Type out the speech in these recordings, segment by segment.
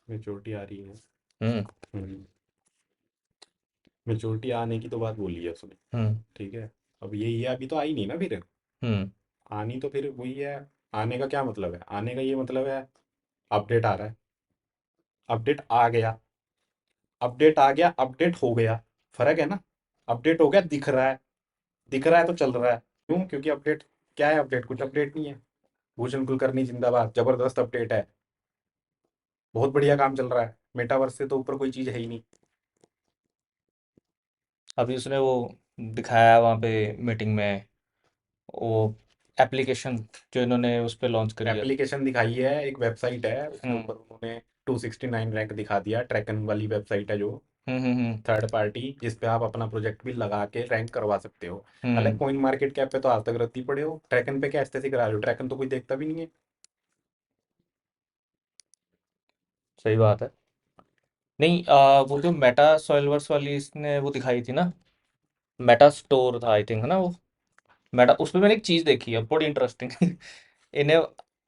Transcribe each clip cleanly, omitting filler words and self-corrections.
Maturity आ रही है। हम्म। हम्म। Maturity आने की तो बात बोली है उसने। हम्म। ठीक है। अब यही है, अभी तो आई नहीं ना फिर। हम्म। आनी तो फिर वही है। आने का क्या मतलब है? आने का ये मतलब है अपडेट आ रहा है, अपडेट आ गया, अपडेट आ गया, अपडेट हो गया। फर्क है ना। अपडेट हो गया, दिख रहा है, दिख रहा है तो चल रहा है। क्यों? क्योंकि अपडेट क्या है? अपडेट कुछ अपडेट नहीं है। भूषण कुलकर्णी जिंदाबाद, जबरदस्त अपडेट है, बहुत बढ़िया काम चल रहा है। मेटावर्स से तो ऊपर कोई चीज है ही नहीं। अभी उसने वो दिखाया वहाँ पे मीटिंग में, वो एप्लीकेशन जो इन्होंने उस पे लॉन्च करी है। एप्लीकेशन दिखाई है, एक वेबसाइट है, उसके हम्म। ऊपर उन्होंने 269 रैंक दिखा दिया। ट्रैकन वाली वेबसाइट है जो हम्म। थर्ड पार्टी, जिस पे आप अपना प्रोजेक्ट भी लगा के रैंक करवा सकते हो। हालांकि हम्म। कॉइन मार्केट कैप पे तो आज तक रद्दी पड़े हो, ट्रैकन पे क्या ऐसे करा रहे हो? ट्रैकन तो कोई देखता भी नहीं है। सही बात है। नहीं, वो जो मेटा सॉल्वर्स वाली इसने वो दिखाई थी ना, मेटा स्टोर था आई थिंक, है ना वो। मेटा, उस पे मैंने एक चीज देखी है बड़ी इंटरेस्टिंग। इन्हें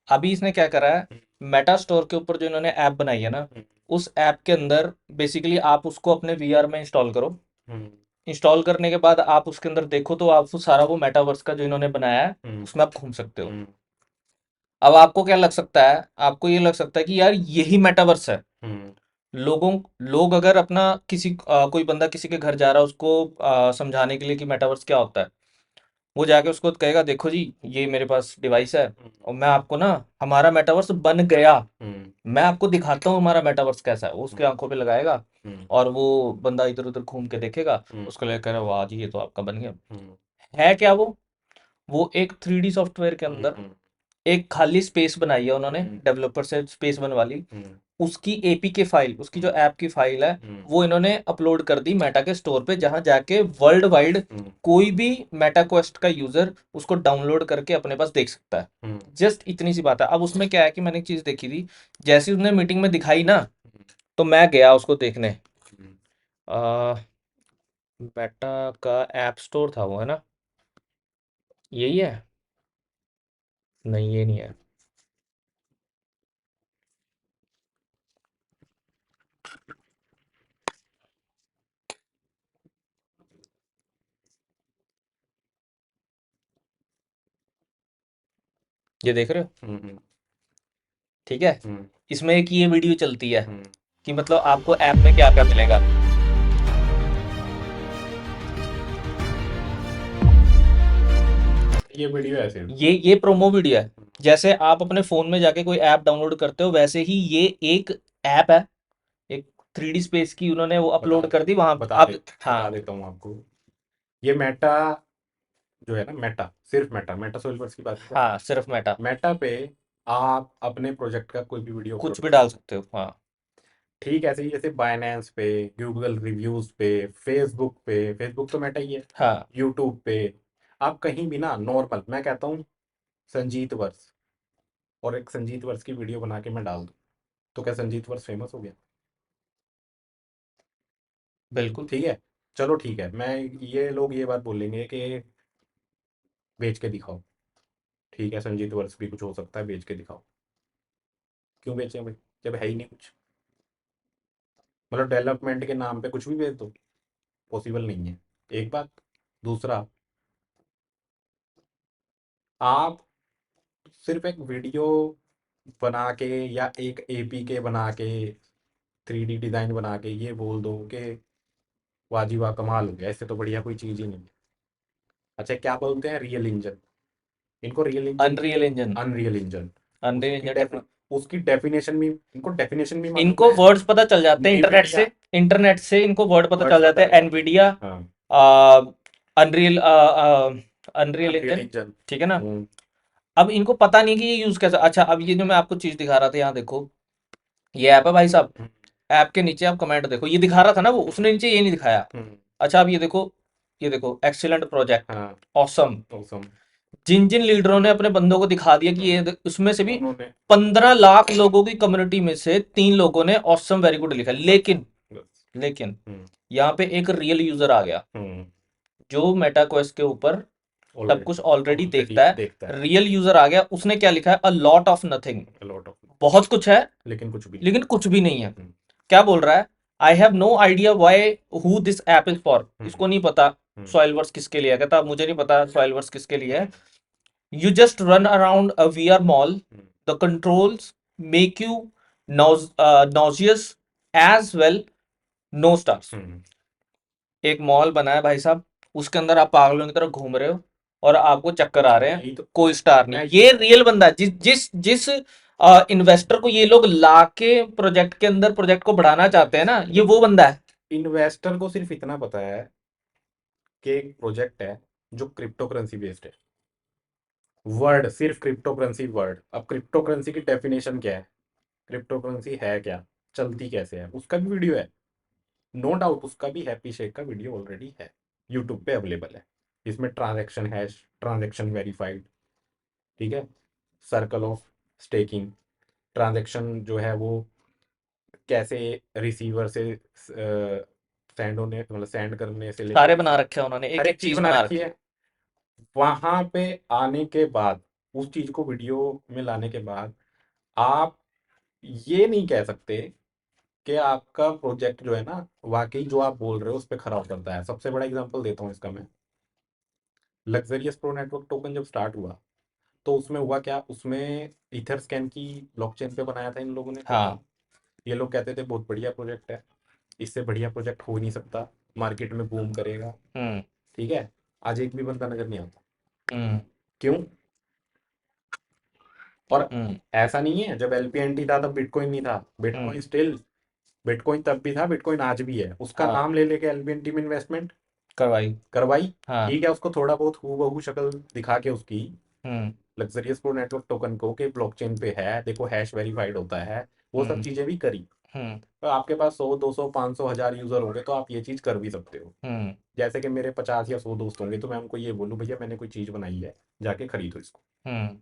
अभी इसने क्या करा है, हम्म। मेटा स्टोर के ऊपर जो इन्होंने ऐप बनाई है ना, हम्म। उस ऐप के अंदर बेसिकली आप उसको अपने वीआर में इंस्टॉल करो। हम्म। इंस्टॉल करने के बाद आप उसके अंदर देखो तो आप वो सारा वो मेटावर्स का जो इन्होंने बनाया है हम्म। उसमें आप घूम सकते हो। हम्म। अब आपको क्या लग सकता है, आपको ये लग सकता है कि यार यही मेटावर्स है। हम्म। लोगों लोग अगर अपना किसी कोई बंदा किसी के घर जा रहा है उसको समझाने के लिए कि मेटावर्स क्या होता है, वो जाके उसको कहेगा देखो जी ये मेरे पास डिवाइस है, और मैं आपको ना हमारा मेटावर्स बन गया, हम्म। मैं आपको दिखाता हूँ हमारा मेटावर्स कैसा है, वो उसके हम्म। आंखों पे लगाएगा। हम्म। और वो बंदा इधर उधर घूम के देखेगा, हम्म। उसको लगेगा वाह जी ये तो आपका बन गया। हम्म। है क्या वो एक 3D सॉफ्टवेयर के हम्म। अंदर एक खाली स्पेस बनाई है उन्होंने, हम्म। डेवलपर से स्पेस बनवा ली। हम्म। उसकी एपीके फाइल, उसकी जो ऐप की फाइल है, हम्म। वो इन्होंने अपलोड कर दी मेटा के स्टोर पे, जहां जाके वर्ल्ड वाइड हम्म। कोई भी मेटा क्वेस्ट का यूजर उसको डाउनलोड करके अपने पास देख सकता है। हम्म। जस्ट इतनी सी बात है। अब उसमें क्या है कि मैंने एक चीज देखी थी, जैसे उसने मीटिंग में दिखाई ना, तो मैं गया उसको देखने। हम्म। आ, मेटा का ऐप स्टोर था वो, है ना, यही है? नहीं ये नहीं है। ये देख रहे हो? हम्म। ठीक है। हम्म। इसमें एक ये वीडियो चलती है हम्म। कि मतलब आपको ऐप में क्या क्या मिलेगा। ये वीडियो है सिर्फ। ये प्रोमो वीडियो है। जैसे आप अपने फोन में जाके कोई ऐप डाउनलोड करते हो, वैसे ही ये एक ऐप है, एक 3D स्पेस की उन्होंने वो बता अपलोड कर दी वहां बता अब। दे हाँ। बता देता हूँ आपको। ये मेटा जो है ना, मेटा, सिर्फ मेटा, मेटा सोल्यूशंस की बात कर रहा हाँ सिर्फ मेटा। हूँ। मेटा पे आप अपने प्रोजेक्ट का कोई भी वीडियो कुछ अपलोड भी कर डाल सकते हो। सकते हो, हाँ। ठीक ऐसे ही जैसे बायनेंस पे, गूगल रिव्यूज पे, फेसबुक तो मेटा ही है, हाँ। यूट्यूब पे, आप कहीं भी ना नॉर्मल, मैं कहता हूँ संजीत वर्स, और एक संजीत वर्स की वीडियो बना के मैं डाल दूँ, तो क्या संजीत वर्स फेमस हो गया? बिल्कुल। ठीक है। चलो ठीक है, मैं, ये लोग ये बात बोलेंगे कि बेच के दिखाओ। ठीक है, संजीत वर्स भी कुछ हो सकता है, बेच के दिखाओ। क्यों बेचें भाई, जब है ही नहीं कुछ? मतलब डेवलपमेंट के नाम पे कुछ भी बेच दो, पॉसिबल नहीं है। एक बात। दूसरा, आप सिर्फ एक वीडियो बना के या एक एपीके बना के, 3D डिजाइन बना के ये बोल दो कि वाह जी वाह कमाल हो गया, इससे तो बढ़िया कोई चीज ही नहीं है। अच्छा, क्या बोलते हैं? Real engine. इनको रियल इंजन नहीं, unreal engine. Unreal engine. Unreal उसकी इंजन डेफि टेक्नो उसकी डेफिनेशन भी, इनको डेफिनेशन भी मालूम इनको है। वर्ड्स पता चल जाते हैं इंटरनेट नीविडिया, से। इंटरनेट से इनको वर्ड पता वर्ड्स चल पता जाते हैं, है। एनवीडिया, हाँ। Unreal, unreal unreal engine. Engine. ठीक है ना। हम्म। अब इनको पता नहीं कि ये यूज कैसा। अच्छा, अब ये जो मैं आपको चीज दिखा रहा था, यहाँ देखो, ये ऐप है भाई साहब। हम्म। ऐप के नीचे आप कमेंट देखो, ये दिखा रहा था ना वो, हम्म। उसने नीचे ये नहीं दिखाया। हम्म। अच्छा अब ये देखो, ये देखो एक्सीलेंट प्रोजेक्ट, हाँ। ऑसम। awesome। जिन जिन लीडरों ने अपने बंदों को दिखा दिया कि हम्म। उसमें से भी उन्होंने 15 लाख लोगों की कम्युनिटी में से 3 लोगों ने ऑसम वेरी गुड लिखा। बस लेकिन बस। लेकिन हम्म। यहाँ पे एक रियल यूजर आ गया हम्म। जो मेटा क्वेस्ट के ऊपर सब कुछ ऑलरेडी ऑलरेडी देखता है। देखता है। रियल यूजर आ गया, उसने क्या लिखा है, a lot of nothing, lot of, बहुत कुछ है लेकिन कुछ भी नहीं। लेकिन कुछ भी नहीं है। हम्म, क्या बोल रहा है, I have no idea why who this app is for, hmm, इसको नहीं पता हम्म, सॉइलवर्स किसके लिए है। कहता मुझे नहीं पता सॉइलवर्स किसके लिए है। You just run around a VR mall, hmm, the controls make you nauseous as well, no stars. Hmm. एक मॉल बना है भाई साहब, उसके अंदर आप पागलों की तरह घूम रहे हो और आपको चक्कर आ रहे हैं, यही तो कोई स्टार नहीं। मैं ये रियल बंदा है, जिस जिस जिस इन्वेस्टर को ये लोग ला के प्रोजेक्ट के अंदर प्रोजेक्ट को बढ़ाना चाहते हैं ना, ये वो बंदा है। इन्वेस्टर को सिर्फ इतना पता है कि एक प्रोजेक्ट है जो क्रिप्टो करेंसी बेस्ड है। वर्ड सिर्फ क्रिप्टो करेंसी वर्ड। अब क्रिप्टो करेंसी की डेफिनेशन क्या है, क्रिप्टो करेंसी है क्या, चलती कैसे है, उसका भी वीडियो है। नो डाउट उसका भी हैप्पी शेख का वीडियो ऑलरेडी है, यूट्यूब पे अवेलेबल है। इसमें ट्रांजैक्शन हैश, ट्रांजैक्शन वेरीफाइड, ठीक है, सर्कल ऑफ स्टेकिंग, ट्रांजैक्शन जो है वो कैसे रिसीवर से सेंड होने, मतलब सेंड करने से लेके सारे बना रखे हैं उन्होंने, एक हर एक एक चीज चीज बना बना रखी रखी है। है। वहां पे आने के बाद, उस चीज को वीडियो में लाने के बाद, आप ये नहीं कह सकते कि आपका प्रोजेक्ट जो है ना, वाकई जो आप बोल रहे हो उस पर खरा उतरता है। सबसे बड़ा एग्जांपल देता हूँ इसका मैं। लग्जरियस प्रो नेटवर्क टोकन जब स्टार्ट हुआ, तो उसमें हुआ क्या, उसमें इथर स्कैन की ब्लॉकचेन पे बनाया था इन लोगों ने टोकन। हाँ। ये लोग कहते थे बहुत बढ़िया प्रोजेक्ट है, इससे बढ़िया प्रोजेक्ट हो ही नहीं सकता, मार्केट में बूम करेगा। हम्म। ठीक है, आज एक भी बंदा नजर नहीं आता। हम्म। क्यों? और हम्म। ऐसा नहीं है, जब एलपीएनटी था तब बिटकॉइन नहीं था, हम्म। बिटकॉइन स्टिल, बिटकॉइन तब भी था, बिटकॉइन आज भी है। उसका हाँ। नाम ले लेके एलपीएनटी में इन्वेस्टमेंट करवाई। करवाई। हाँ। ठीक है, उसको थोड़ा बहुत हूबहू शक्ल दिखा के उसकी, हम्म। लग्जरियस प्रो नेटवर्क टोकन को, कि ब्लॉकचेन पे है, देखो हैश वेरीफाइड होता है, वो सब हम्म। चीजें भी करी। हम्म। तो आपके पास 100 200 500 1000 यूजर होंगे तो आप ये चीज कर भी सकते हो। हम्म। जैसे कि मेरे 50 या 100 दोस्त होंगे, तो मैं उनको ये बोलूँ भैया मैंने कोई चीज बनाई है, जाके खरीदो इसको। हम्म।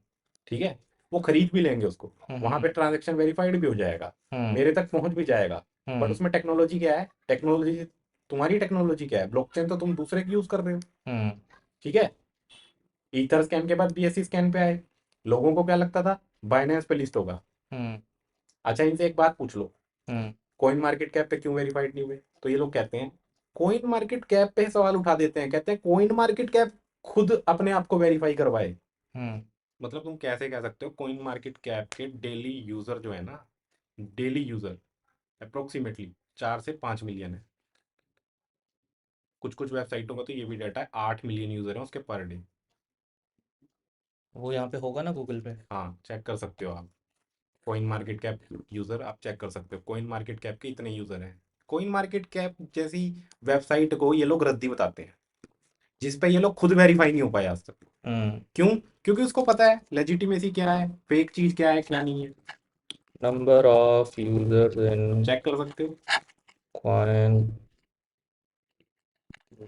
ठीक है, वो खरीद भी लेंगे उसको, वहां हम्म। पे ट्रांजेक्शन वेरीफाइड भी हो जाएगा, हम्म। मेरे तक पहुंच भी जाएगा। बट हम्म। उसमें टेक्नोलॉजी क्या है, टेक्नोलॉजी, तुम्हारी टेक्नोलॉजी क्या है, ब्लॉकचेन तो तुम दूसरे की यूज कर रहे हो। हम्म। ठीक है, ईथर स्कैन के बाद बीएससी स्कैन पे आए, लोगों को क्या लगता था, बाइनेंस पे लिस्ट होगा। हम्म। अच्छा, इनसे एक बात पूछ लो, हम्म। कॉइन मार्केट कैप पे क्यों वेरीफाइड नहीं हुए? तो ये लोग कहते हैं, कॉइन मार्केट कैप पे सवाल उठा देते हैं, कहते हैं कॉइन मार्केट कैप खुद अपने आप को वेरीफाई करवाए। हम्म। मतलब तुम कैसे कह सकते हो, कॉइन मार्केट कैप के डेली यूजर जो है ना, डेली यूजर अप्रोक्सीमेटली 4 से 5 मिलियन है। कुछ कुछ वेबसाइटों का तो ये भी डाटा है, 8 मिलियन यूजर है उसके पर डे। वो यहाँ पे होगा ना गूगल पे। हाँ, चेक कर सकते हो आप, कॉइन मार्केट कैप यूजर आप चेक कर सकते हो, कॉइन मार्केट कैप के इतने यूजर हैं। कॉइन मार्केट कैप जैसी वेबसाइट को ये लोग रद्दी बताते हैं, जिस पे ये लोग खुद वेरीफाई नहीं हो पाए आज तक। हम्म। क्यों? क्योंकि उसको पता है लेजिटिमेसी क्या है, फेक चीज क्या है, क्या नहीं है। नंबर ऑफ यूजर्स इन चेक कर सकते हो। कॉइन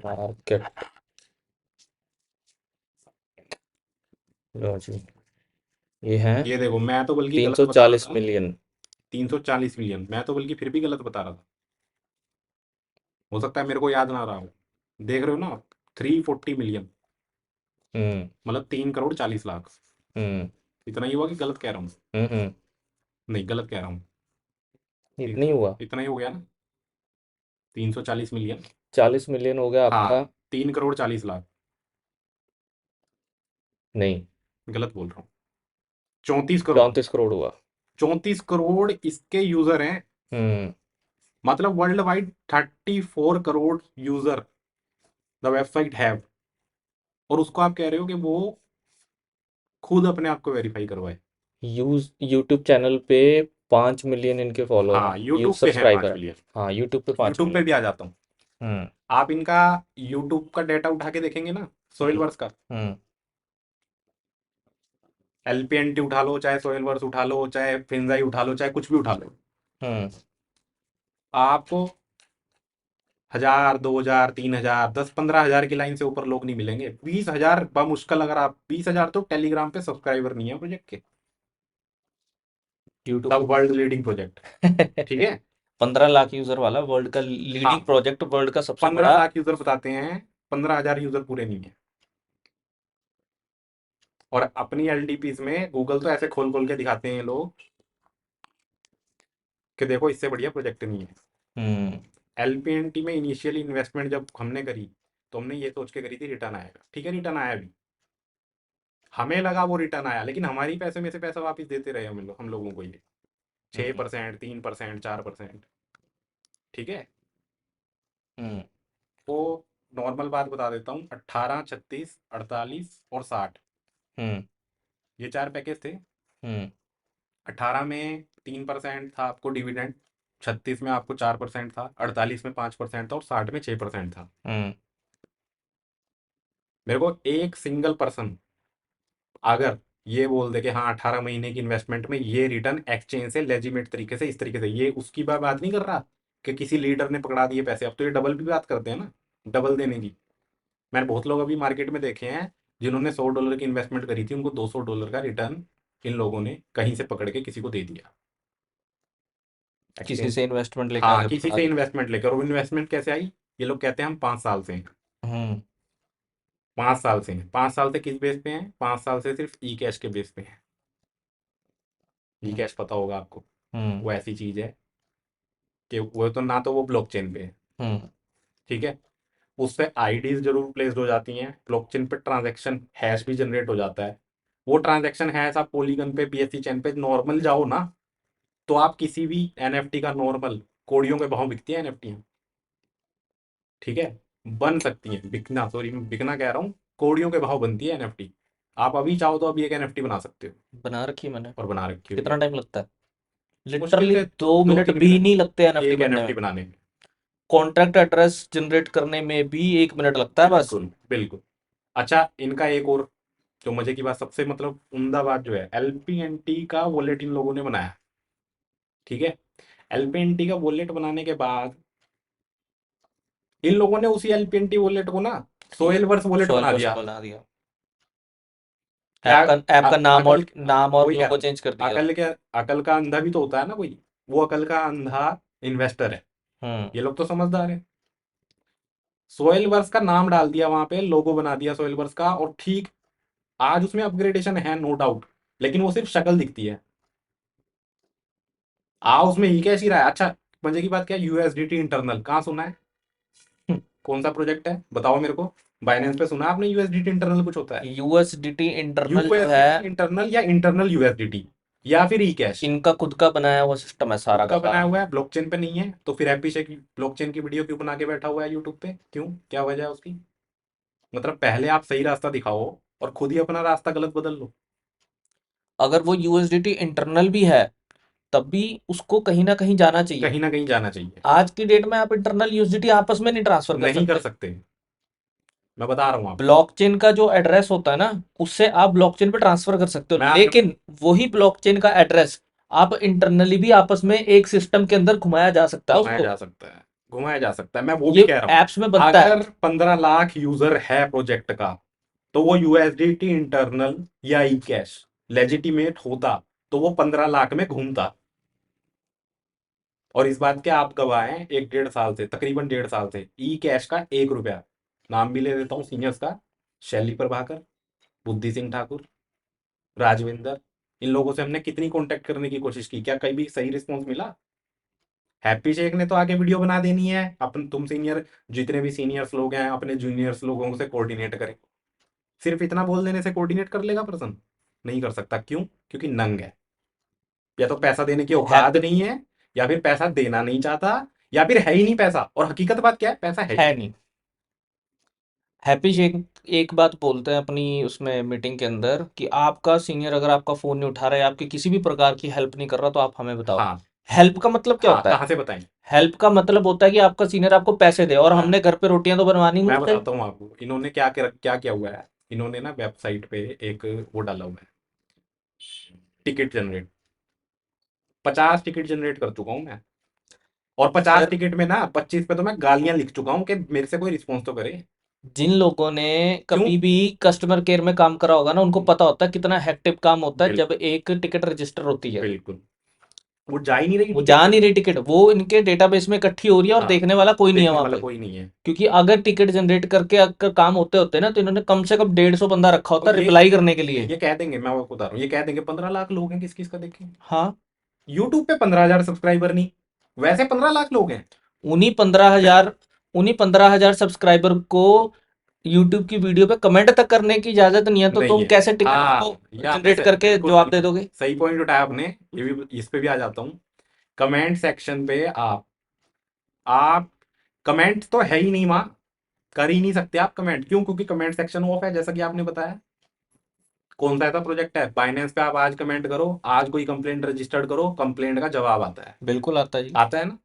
मार्केट लॉजी, ये है ये देखो, मैं तो बल्कि गलत बता रहा 340 था। मिलियन। 340 मिलियन, मैं तो बल्कि फिर भी गलत बता रहा था। हो सकता है मेरे को याद ना रहा हो। देख रहे हो ना, 340 मिलियन, हम्म। मतलब 3 करोड़ 40 लाख। हम्म। इतना ही हुआ कि गलत कह रहा हूँ? हम्म। नहीं, गलत कह रहा हूँ। इतनी हुआ। इतना ही हो गया ना, 340 मिलियन। 40 मिलियन हो गया हाँ, आपका। 3 करोड़ 40 लाख। नहीं, गलत बोल रहा हूँ, 34 करोड़। 34 करोड़ हुआ। 34 करोड़ इसके यूजर हैं। हम्म। मतलब world wide 34 crore user the website have, और उसको आप कह रहे हो कि वो खुद अपने आप को वेरीफाई करवाए। यूट्यूब चैनल पे 5 मिलियन इनके फॉलोअर हैं, हाँ, यू यूट्यूब पे है सब्सक्राइबर पांच है। मिलियन हाँ, यूट्यूब पे पाँच यूट्यूब पे मिलियन भी आ जाता हूँ। हम्म। आप इनका यूट्यूब का डेटा उठा के देखेंगे ना, सोइल हम्म। वर्स का, हम्म। एलपीएनटी उठा लो, चाहे सोइल वर्स उठा लो, चाहे फिंजाई उठा लो, चाहे कुछ भी उठा लो, हम्म। आपको 1000 2000 3000 10 15 हजार की लाइन से ऊपर लोग नहीं मिलेंगे। 20 हजार बमुश्किल, अगर आप 20 हजार तो टेलीग्राम पे सब्सक्राइबर नहीं है प्रोजेक्ट के, यूट्यूब तब वर्ल्ड लीडिंग प्रोजेक्ट। ठीक पे है, 15 लाख यूजर वाला वर्ल्ड का लीडिंग हाँ, प्रोजेक्ट, वर्ल्ड का सबसे 15 बड़ा। लाख यूजर बताते हैं, 15 हजार यूजर पूरे नहीं है। और अपनी एलडीपीज में गूगल तो ऐसे खोल खोल के दिखाते हैं ये लोग कि देखो इससे बढ़िया प्रोजेक्ट नहीं है। हम्म एलपीएनटी में इनिशियली इन्वेस्टमेंट जब हमने करी तो हमने ये सोच के करी थी रिटर्न आएगा, ठीक है रिटर्न आया भी, हमें लगा वो रिटर्न आया, लेकिन हमारी पैसे में से पैसा वापस देते रहे हम लोगों को ये छः हम्म परसेंट 3%, 4%। ठीक है। हम्म वो नॉर्मल बात बता देता हूँ, 18, 36, 48 और 60, हम्म ये 4 पैकेज थे। हम्म 18 में 3% था आपको डिविडेंड, 36 में आपको 4% था, 48 में 5% था और 60 में 6% था। हम्म मेरे को एक सिंगल पर्सन अगर ये बोल दे कि हाँ 18 महीने की इन्वेस्टमेंट में ये रिटर्न एक्सचेंज से लेजिमेट तरीके से, इस तरीके से, ये उसकी बात नहीं कर रहा कि किसी लीडर ने पकड़ा दिए पैसे, अब तो ये डबल भी बात करते हैं ना, डबल देने की। मैंने बहुत लोग अभी मार्केट में देखे हैं जिन्होंने $100 की इन्वेस्टमेंट करी थी, उनको $200 का रिटर्न इन लोगों ने कहीं से पकड़ के किसी को दे दिया किसी एक्सचेंज। से इन्वेस्टमेंट लेके हाँ आगे किसी पकड़ा से दी। इन्वेस्टमेंट लेकर, और इन्वेस्टमेंट कैसे आई, ये लोग कहते हैं हम 5 साल से हैं। हम्म 5 साल से हैं, 5 साल से किस बेस पे हैं, 5 साल से सिर्फ ई कैश के बेस पे हैं। ई हम्म कैश पता होगा आपको, हम्म वो ऐसी चीज है कि वो तो ना तो वो ब्लॉकचेन पे है, हम्म ठीक है, उससे आईडीज जरूर प्लेस्ड हो जाती हैं, ब्लॉकचेन पे ट्रांजैक्शन हैश भी जनरेट हो जाता है। वो ट्रांजैक्शन हैश आप पॉलीगन पे, बीएससी चैन पे नॉर्मल जाओ ना, तो आप किसी भी एनएफटी का नॉर्मल कोड़ियों के भाव बिकती है एनएफटी, ठीक है, बन सकती है, बिकना, सॉरी मैं बिकना कह रहा हूँ, कोड़ियों के भाव बनती है एनएफटी। आप अभी चाहो तो अभी एक एनएफटी बना सकते हो, बना रखी है मैंने। और बना रखी हुई कितना है। टाइम लगता है? मुश्किल लिटरली से 2 मिनट 2-3 भी मिनट नहीं लगते एनएफटी एक बनने एनएफटी में। बनाने में। कॉन्ट्रैक्ट एड्रेस जनरेट करने में भी 1 मिनट लगता है बस। बिल्कुल बिल्कुल। अच्छा इनका एक और जो मजे की बात, सबसे मतलब उम्दा बात जो है, एलपीएनटी का वॉलेट इन लोगों ने बनाया, ठीक है, एलपीएनटी का वॉलेट बनाने के बाद इन लोगों ने उसी एलपीएनटी वॉलेट को ना सोएलवर्स वॉलेट सॉइल बना वर्स दिया। बना दिया। क्या ऐप का नाम अकल, और नाम और वही कह रहा लोगो हूँ, चेंज कर दिया। अकल के, अकल का अंधा भी तो होता है ना कोई, वो अकल का अंधा इन्वेस्टर है, हम्म ये लोग तो समझदार है। सोइल वर्स का नाम डाल दिया वहां पे, लोगो बना दिया सोइल वर्स का, और ठीक आज उसमें अपग्रेडेशन है नो डाउट, लेकिन वो सिर्फ शक्ल दिखती है, उसमें ही कैश ही रहा है। अच्छा मजे की बात क्या है, यूएसडीटी इंटरनल कहाँ सुना है, कौन सा प्रोजेक्ट है बताओ मेरे को, बाइनेंस पे सुना है आपने यूएसडीटी इंटरनल कुछ होता है, यूएसडीटी इंटरनल जो है, यूएसडीटी इंटरनल या इंटरनल यूएसडीटी या फिर ई कैश, इनका खुद का बनाया हुआ सिस्टम है खुद सारा का का बनाया सारा। हुआ है, ब्लॉकचेन पे नहीं है, तो फिर हैप्पी शेख ब्लॉकचेन की वीडियो क्यों बना के बैठा हुआ है यूट्यूब पे, क्यों, क्या वजह है उसकी, मतलब पहले आप सही रास्ता दिखाओ और खुद ही अपना रास्ता गलत बदल लो। अगर वो यूएसडीटी इंटरनल भी है तब भी उसको कहीं ना कहीं जाना चाहिए। कहीं ना कहीं जाना चाहिए, आज की डेट में आप इंटरनल यूएसडीटी आपस में नहीं ट्रांसफर कर नहीं कर सकते। सकते, मैं बता रहा हूँ आपको। ब्लॉकचेन का जो एड्रेस होता है ना, उससे आप ब्लॉकचेन पे ट्रांसफर कर सकते हो, मैं आपके, लेकिन वही ब्लॉकचेन का एड्रेस आप इंटरनली भी आपस में एक सिस्टम के अंदर घुमाया जा सकता है घुमाया उसको। जा सकता है, घुमाया जा सकता है, मैं वो भी ये कह रहा हूँ। एप्स में बनता है। अगर 15 लाख यूजर है प्रोजेक्ट का, तो वो यूएसडीटी इंटरनल या ई कैश लेजिटिमेट होता, तो वो 15 लाख में घूमता। और इस बात के आप गवाह हैं, 1-1.5 साल से, तकरीबन 1.5 साल से ई कैश का 1 रुपया, नाम भी ले देता हूँ सीनियर्स का, शैली प्रभाकर, बुद्धि सिंह ठाकुर, राजविंदर, इन लोगों से हमने कितनी कांटेक्ट करने की कोशिश की, क्या कहीं भी सही रिस्पॉन्स मिला। हैप्पी शेख ने तो आगे वीडियो बना देनी है, अपन तुम सीनियर, जितने भी सीनियर्स लोग हैं अपने जूनियर्स लोगों से कोऑर्डिनेट करें, सिर्फ इतना बोल देने से कोऑर्डिनेट कर लेगा पर्सन, नहीं कर सकता, क्यों, क्योंकि नंग है, या तो पैसा देने की औकात हैप्पी नहीं है, या फिर पैसा देना नहीं चाहता, या फिर है ही नहीं पैसा, और हकीकत बात क्या है, पैसा है ही है नहीं। नहीं। हैप्पी शेख एक बात बोलते हैं अपनी उसमें मीटिंग के अंदर कि आपका सीनियर अगर आपका फोन नहीं उठा रहा है, आपकी किसी भी प्रकार की हेल्प नहीं कर रहा, तो आप हमें बताओ। हाँ, हेल्प का मतलब क्या हाँ होता है? कहाँ से बताएं। हेल्प का मतलब होता है कि आपका सीनियर आपको पैसे दे, और मैं हमने घर पे रोटियां तो बनवानी नहीं मैं उससे। बताता हूँ आपको इन्होंने क्या किया हुआ है। इन्होंने ना वेबसाइट पे एक वो डाला हुआ है, टिकट जनरेट, 50 टिकट जनरेट कर चुका हूँ मैं, और 50 टिकट में ना 25 पे तो मैं गालियां लिख चुका हूँ कि मेरे से कोई रिस्पॉन्स तो करे। जिन लोगों ने क्यों, कभी भी कस्टमर केयर में काम करा होगा ना, उनको पता होता है कितना हेक्टिक काम होता है जब बिल्कुल एक टिकट रजिस्टर होती है। बिल्कुल। वो जा ही नहीं रही वो टिकट जा पे नहीं तो। रही टिकट, वो इनके डेटाबेस में इकट्ठी हो रही है और हाँ, देखने वाला कोई नहीं है देखने वहां वाला पे। कोई नहीं है। क्योंकि अगर टिकट जनरेट करके अगर काम होते होते ना, तो इन्होंने कम से कम 150 बंदा रखा होता और रिप्लाई करने के लिए। ये कह देंगे, मैं आपको बता रहा हूँ, ये कह देंगे 15 लाख लोग हैं, किस किस का देखें। हाँ, यूट्यूब पे 15,000 सब्सक्राइबर नहीं, वैसे 15 लाख लोग हैं। उन्हीं 15,000 उन्हीं 15,000 सब्सक्राइबर को यूट्यूब की वीडियो पे कमेंट तक करने की इजाजत नहीं है, तो नहीं तुम है। कैसे टिकट को हाँ, ये आपने जनरेट करके बिल्कुल जवाब दे बिल्कुल दोगे? सही पॉइंट उठाया आपने। ये भी, इस पे भी आ जाता हूँ। कमेंट सेक्शन पे आप कमेंट तो है ही नहीं वहां, कर ही नहीं सकते आप कमेंट। क्यों? क्योंकि कमेंट सेक्शन ऑफ है, जैसा कि आपने बताया। कौन सा ऐसा प्रोजेक्ट है बाइनेंस पे, आप आज कमेंट करो, आज कोई कंप्लेंट रजिस्टर्ड करो, कंप्लेंट का जवाब आता है। बिल्कुल आता है जी। आता है ना?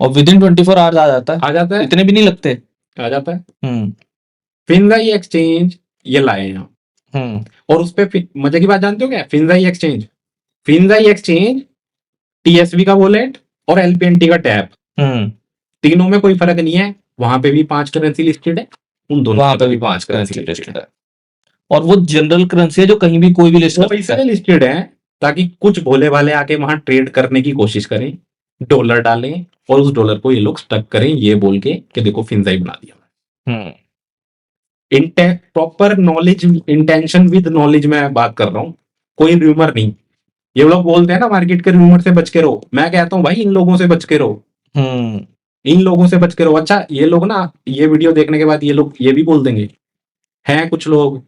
और विद इन 24 आवर्स आ जाता आ है, जाता है। इतने भी नहीं लगते। आ जाता है। हम्म। फिनजाई एक्सचेंज ये लाए हैं हम। हम्म। और उस पे मजे की बात जानते हो क्या है? फिनजाई एक्सचेंज टीएसवी का वॉलेट और एलपीएनटी का टैब, हम्म। तीनों में कोई फर्क नहीं है। वहां पे भी 5 करेंसी लिस्टेड है, उन दोनों वहां पे पे भी भी 5 पांच करेंसी करेंसी लिस्टेड लिस्टेड है। है, और वो जनरल करेंसी है जो कहीं भी कोई भी लिस्ट कर वो सकता इसलिए है। लिस्टेड है ताकि कुछ भोले भाले आके वहां ट्रेड करने की कोशिश करें, डॉलर डालें, और उस डॉलर को ये लोग स्टक करें ये बोल के कि देखो फिनजाई बना दिया। Hmm. Proper knowledge, intention with knowledge में बात कर रहा हूँ, कोई रूमर नहीं। ये लोग बोलते हैं ना मार्केट के रूमर से बच के रहो, मैं कहता हूँ भाई इन लोगों से बच के रहो, हम्म। इन लोगों से बच के रहो। अच्छा, ये लोग ना, ये वीडियो देखने के बाद ये लोग ये भी बोल देंगे, हैं कुछ लोग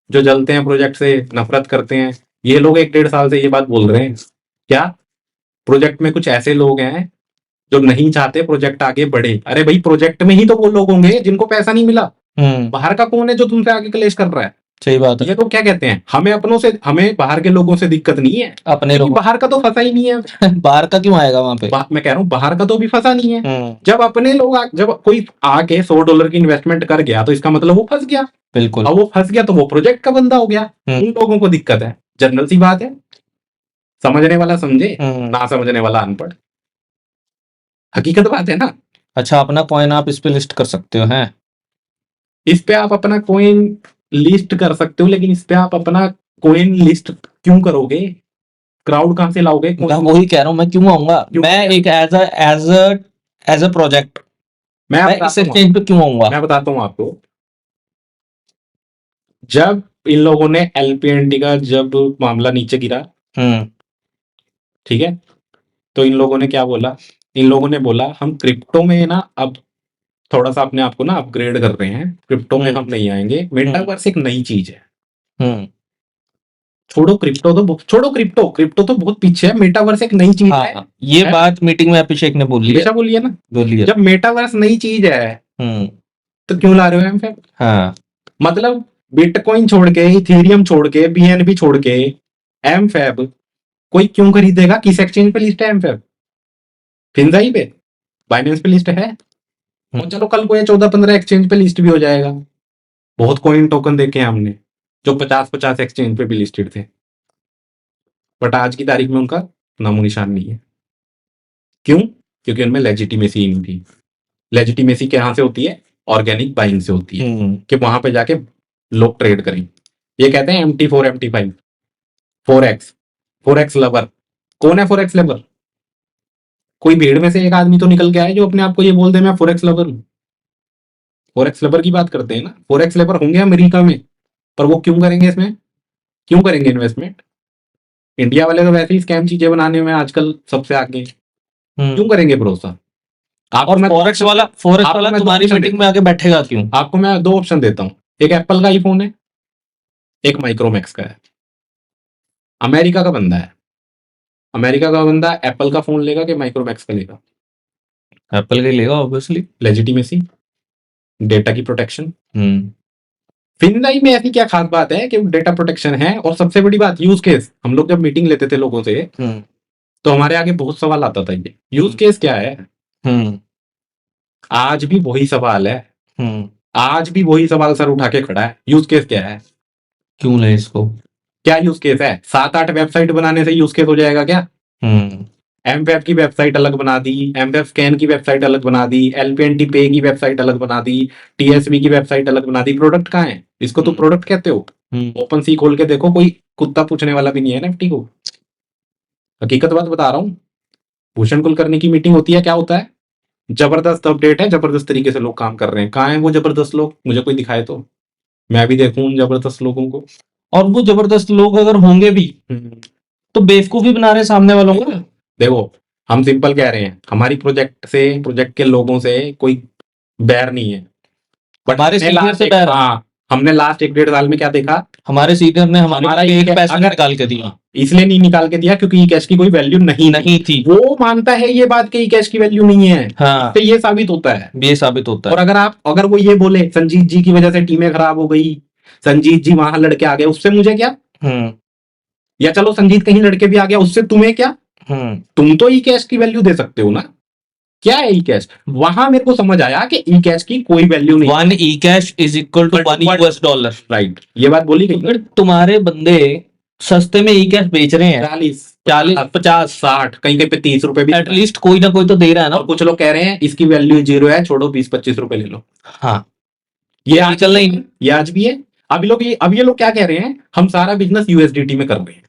जो जलते हैं प्रोजेक्ट से, नफरत करते हैं। ये लोग 1 1.5 साल से ये बात बोल रहे हैं। क्या? प्रोजेक्ट में कुछ ऐसे लोग हैं जो नहीं चाहते प्रोजेक्ट आगे बढ़े। अरे भाई, प्रोजेक्ट में ही तो वो लोग होंगे जिनको पैसा नहीं मिला। हम्म। बाहर का कौन है जो तुमसे आगे क्लेश कर रहा है? सही बात है। ये तो क्या कहते हैं, हमें बाहर के लोगों से दिक्कत नहीं है, अपने क्योंकि लोग बाहर का तो फंसा ही नहीं है। बाहर का क्यों आएगा वहां पे? मैं कह रहा हूँ बाहर का तो भी फंसा नहीं है। हम्म। जब अपने लोग जब कोई आके $100 की इन्वेस्टमेंट कर गया तो इसका मतलब वो फंस गया। बिल्कुल। अब वो फंस गया तो वो प्रोजेक्ट का बंदा हो गया। उन लोगों को दिक्कत है, जनरल सी बात है। समझने वाला समझे, ना समझने वाला अनपढ़। हकीकत बात है ना। अच्छा, अपना कॉइन आप इस पे लिस्ट कर सकते हो, हैं? इस पे आप अपना कोइन लिस्ट कर सकते हो, लेकिन इस पे आप अपना कोइन लिस्ट क्यों करोगे? क्राउड कहां से लाओगे? मैं वही कह रहा हूँ, मैं क्यों आऊंगा? क्यों? मैं एक एज अ प्रोजेक्ट मैं इस बताता हूँ एक्सचेंज पे क्यों आऊंगा? मैं बताता हूँ आपको। जब इन लोगों ने एलपीएनटी का जब मामला नीचे गिरा, हम्म। ठीक है, तो इन लोगों ने क्या बोला? इन लोगों ने बोला हम क्रिप्टो में ना अब थोड़ा सा अपने आप को ना अपग्रेड कर रहे हैं, क्रिप्टो में हम नहीं आएंगे, मेटावर्स एक नई चीज है। हम्म। छोड़ो क्रिप्टो, क्रिप्टो तो बहुत पीछे है, मेटावर्स एक नई चीज है। हाँ, ये है? बात मीटिंग में अभिषेक ने बोली है। हमेशा बोलिए ना, बोली है। जब मेटावर्स नई चीज है हम्म। तो क्यों ला रहे हो एमफैब? हाँ। मतलब बिटकॉइन छोड़ के, इथेरियम छोड़ के, बीएनबी छोड़ के एमफैब कोई क्यों खरीदेगा? किस एक्सचेंज पे लिस्ट है एमफैब? फिनजाई पे, बाइनेंस पे लिस्ट है। और चलो कल को ये 14-15 एक्सचेंज पे लिस्ट भी हो जाएगा। बहुत कॉइन टोकन देखे हैं हमने जो 50-50 एक्सचेंज पे भी लिस्टेड थे, बट आज की तारीख में उनका नामो निशान नहीं है। क्यों? क्योंकि उनमें लेजिटिमेसी ही नहीं थी। लेजिटिमेसी कहां से होती है? ऑर्गेनिक बाइंग से होती है, कि वहां पे जाके लोग ट्रेड करें। ये कहते हैं MT4 MT5 4x लवर। कौन है 4x लवर? कोई भीड़ में से एक आदमी तो निकल के आए जो अपने आप को ये बोल दे मैं 4x लवर हूं। 4x लवर की बात करते हैं ना, 4x लवर होंगे अमेरिका में, पर वो क्यों करेंगे इसमें? क्यों करेंगे इन्वेस्टमेंट? इंडिया वाले तो वैसे ही स्कैम चीजें बनाने में आजकल सबसे आगे हैं। क्यों करेंगे भरोसा? और फॉरेक्स वाला तुम्हारी मीटिंग में आके बैठेगा क्यों? आपको मैं 2 ऑप्शन देता हूं। एक एप्पल का आईफोन है, एक माइक्रोमैक्स का है। अमेरिका का बंदा है, अमेरिका का बंदा एप्पल का फोन लेगा कि माइक्रोमैक्स का लेगा? एप्पल का लेगा ऑब्वियसली। लेजिटिमेसी, डेटा की प्रोटेक्शन। हम्म। फिनजाई में ऐसी क्या खास बात है कि डेटा प्रोटेक्शन है? और सबसे बड़ी बात यूज केस। हम लोग जब मीटिंग लेते थे लोगों से तो हमारे आगे बहुत सवाल आता था, ये यूज केस क्या है? आज भी वही सवाल है, आज भी वही सवाल सर उठा के खड़ा है, यूज केस क्या है? क्यों ले इसको? क्या यूज केस है? 7-8 वेबसाइट बनाने से यूज केस हो जाएगा क्या? एमवेब की वेबसाइट अलग बना दी, एमवेब स्कैन की वेबसाइट अलग बना दी, एलपीएनटी पे की वेबसाइट अलग बना दी, टीएसवी की वेबसाइट अलग बना दी। प्रोडक्ट कहाँ है? इसको तो प्रोडक्ट कहते हो। ओपन सी खोल के देखो, कोई कुत्ता पूछने वाला भी नहीं है एनएफटी को। हकीकत बात बता रहा हूँ। भूषण कुलकर्णी की मीटिंग होती है, क्या होता है? जबरदस्त अपडेट है, जबरदस्त तरीके से लोग काम कर रहे हैं। कहाँ है वो जबरदस्त लोग? मुझे कोई दिखाए तो मैं भी देखूं उन जबरदस्त लोगों को। और वो जबरदस्त लोग अगर होंगे भी तो बेवकूफी बना रहे हैं सामने वालों को। देखो, हम सिंपल कह रहे हैं, हमारी प्रोजेक्ट के लोगों से कोई बैर नहीं है, बट हमारे हमने सीनियर लास्ट से बैर है। हाँ, हमने लास्ट 1-1.5 साल में क्या देखा? हमारे सीनियर ने हमारे हमारा एक e-cash पैसा अगर निकाल के दिया इसलिए नहीं निकाल के दिया क्योंकि ई कैश की कोई वैल्यू नहीं थी। वो मानता है ये बात कि ई कैश की वैल्यू नहीं है। हाँ, तो ये साबित होता है। ये साबित होता और है। अगर वो ये बोले संजीत जी की वजह से टीमें खराब हो गई, संजीत जी वहां लड़के आ गए, उससे मुझे क्या? हम्म या चलो संजीत कहीं लड़के भी आ गया, उससे तुम्हें क्या? हम्म तुम तो ई कैश की वैल्यू दे सकते हो ना। क्या है ई कैश? वहां मेरे को समझ आया कि ई कैश की कोई वैल्यू नहीं। 1 e cash is equal to 1 US dollar. Right, ये बात बोली गई। अगर तुम्हारे बंदे सस्ते में ई कैश बेच रहे हैं 40 50 60 कहीं कहीं पे 30 रुपए भी, एटलीस्ट कोई ना कोई तो दे रहा है ना। और कुछ लोग कह रहे हैं इसकी वैल्यू 0 है, छोड़ो 20-25 रुपए ले लो। हाँ, ये आज चल नहीं। ये आज भी है। अब ये लोग क्या कह रहे हैं, हम सारा बिजनेस यूएसडीटी में कर रहे हैं।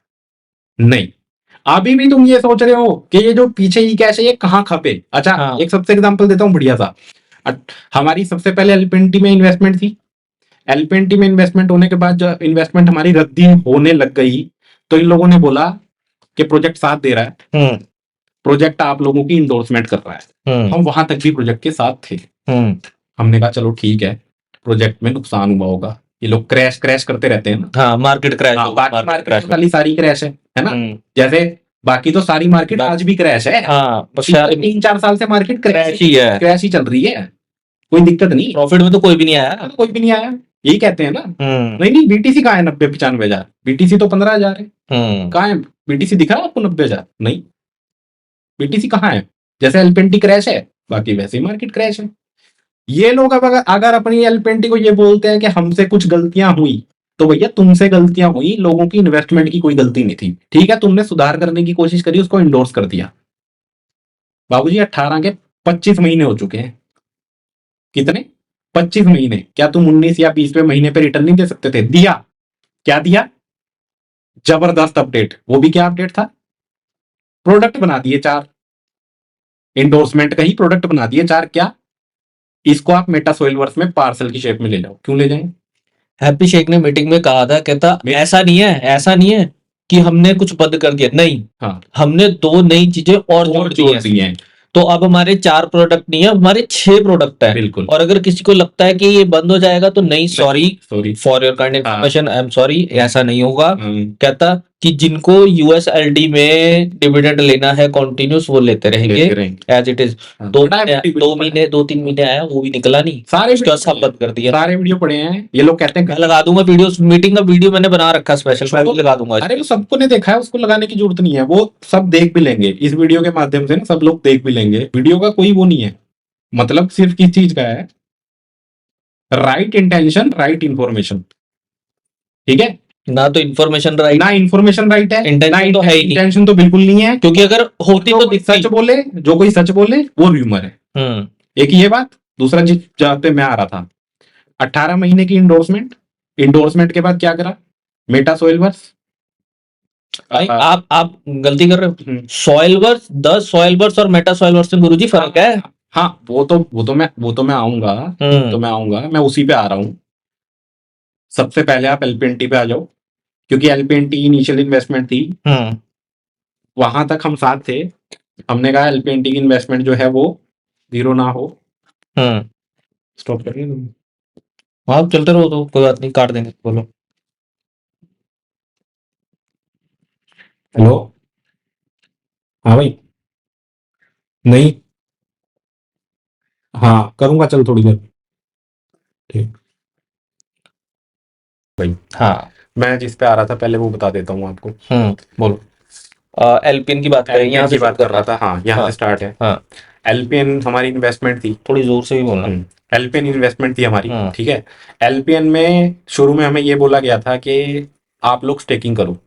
नहीं, अभी भी तुम ये सोच रहे हो कि ये जो पीछे ई कैश है ये कहाँ खपे। अच्छा, हाँ। एक सबसे एग्जांपल देता हूँ बढ़िया सा। हमारी सबसे पहले एलपीएनटी में इन्वेस्टमेंट थी। एलपीएनटी में इन्वेस्टमेंट होने के बाद जब इन्वेस्टमेंट हमारी रद्दी होने लग गई, तो इन लोगों ने बोला कि प्रोजेक्ट साथ दे रहा है, प्रोजेक्ट आप लोगों की इंडोर्समेंट कर रहा है। हम वहां तक भी प्रोजेक्ट के साथ थे। हमने कहा चलो ठीक है, प्रोजेक्ट में नुकसान हुआ होगा, ये लोग क्रैश करते रहते हैं ना। हाँ, मार्केट क्रैश हाँ, बाकी मार्केट वाली सारी क्रैश है ना। हम्म। जैसे बाकी तो सारी मार्केट आज भी क्रैश है। हाँ, बस पिछले 3-4 साल से मार्केट क्रैश ही है। क्रैश ही चल रही है, कोई दिक्कत नहीं। प्रॉफिट में तो कोई भी नहीं आया। कोई भी नहीं आया, यही कहते हैं ना। नहीं, बीटीसी कहाँ है? 90-95 हजार। बीटीसी तो 15 हजार है। कहाँ है बीटीसी? दिख रहा है आपको 90 हजार? नहीं, बीटीसी कहाँ है? जैसे एलपीएनटी क्रैश है, बाकी वैसे ही मार्केट क्रैश है। ये लोग अब अगर अपनी एलपीएनटी को ये बोलते हैं कि हमसे कुछ गलतियां हुई, तो भैया तुमसे गलतियां हुई, लोगों की इन्वेस्टमेंट की कोई गलती नहीं थी। ठीक है, तुमने सुधार करने की कोशिश करी, उसको इंडोर्स कर दिया। बाबूजी 18 के 25 महीने हो चुके हैं। कितने? 25 महीने। क्या तुम 19 या 20वें महीने पे रिटर्न नहीं दे सकते थे? दिया। क्या दिया? जबरदस्त अपडेट। वो भी क्या अपडेट था? प्रोडक्ट बना दिए 4, इंडोर्समेंट का ही प्रोडक्ट बना दिए 4। क्या? इसको आप मेटा सोइलवर्स में पार्सल की शेप में ले जाओ। क्यों ले जाएं? हैप्पी शेख ने मीटिंग में कहा था, कहता ऐसा नहीं है कि हमने कुछ बंद कर दिया, नहीं। हाँ, हमने 2 नई चीजें और जोड़ दी हैं। तो अब हमारे 4 प्रोडक्ट नहीं है, हमारे 6 प्रोडक्ट है। बिल्कुल। और अगर किसी को लगता है कि ये बंद हो जाएगा तो नहीं, सॉरी फॉर योर काइंड हाँ। इन्फॉर्मेशन, आई एम सॉरी, ऐसा नहीं होगा। हम्म। कहता कि जिनको यूएसएलडी में डिविडेंड लेना है कंटिन्यूस, वो लेते रहेंगे एज इट इज। हाँ, 2-3 महीने आया, वो भी निकला नहीं, सारे उसके बाद सब बंद कर दिया। सारे वीडियो पड़े हैं। ये लोग कहते हैं मैं लगा दूंगा वीडियो, मीटिंग का वीडियो मैंने बना रखा स्पेशल, मैं भी लगा दूंगा। अरे वो सबको ने देखा है, उसको लगाने की जरूरत नहीं है, वो सब देख भी लेंगे इस वीडियो के माध्यम से ना, सब लोग देख भी लेंगे। वीडियो का कोई वो नहीं है, मतलब सिर्फ किस चीज का है? Right intention, right information. ठीक है ना, तो इन्फॉर्मेशन राइट, ना इंफॉर्मेशन राइट है, इंटेंशन तो है ही नहीं। इंटेंशन तो बिल्कुल नहीं है, क्योंकि अगर होती तो कोई सच बोले, जो कोई सच बोले वो र्यूमर है। एक ये बात। दूसरा जिस जहाँ पे मैं आ रहा था, 18 महीने की इंडोर्समेंट के बाद क्या करा मेटा सोइलवर्स? आप गलती कर रहे हो। सॉइलवर्स, द सॉइलवर्स और मेटा सॉइलवर्स में गुरुजी फर्क है। हाँ, वो तो मैं आऊंगा, मैं उसी पे आ रहा हूँ। सबसे पहले आप एलपीएनटी पे आ जाओ, क्योंकि एलपीएनटी इनिशियल इन्वेस्टमेंट थी, वहां तक हम साथ थे। हमने कहा एलपीएनटी की इन्वेस्टमेंट जो है वो 0 ना हो। स्टॉप करिए। हाँ, चलते रहो, तो कोई बात नहीं, काट देंगे, बोलो। हेलो। हाँ भाई। नहीं, हाँ करूंगा, चल थोड़ी देर। ठीक भाई। हाँ, मैं जिस पे आ रहा था पहले वो बता देता हूँ आपको। बोलो। एलपीएन की बात करें, यहाँ से बात कर रहा था। हाँ, यहाँ से स्टार्ट है। हाँ, एलपीएन हमारी इन्वेस्टमेंट थी। थोड़ी जोर से भी बोलना। एलपीएन इन्वेस्टमेंट थी हमारी। ठीक है, एलपीएन में शुरू में हमें ये बोला गया था कि आप लोग स्टेकिंग करो।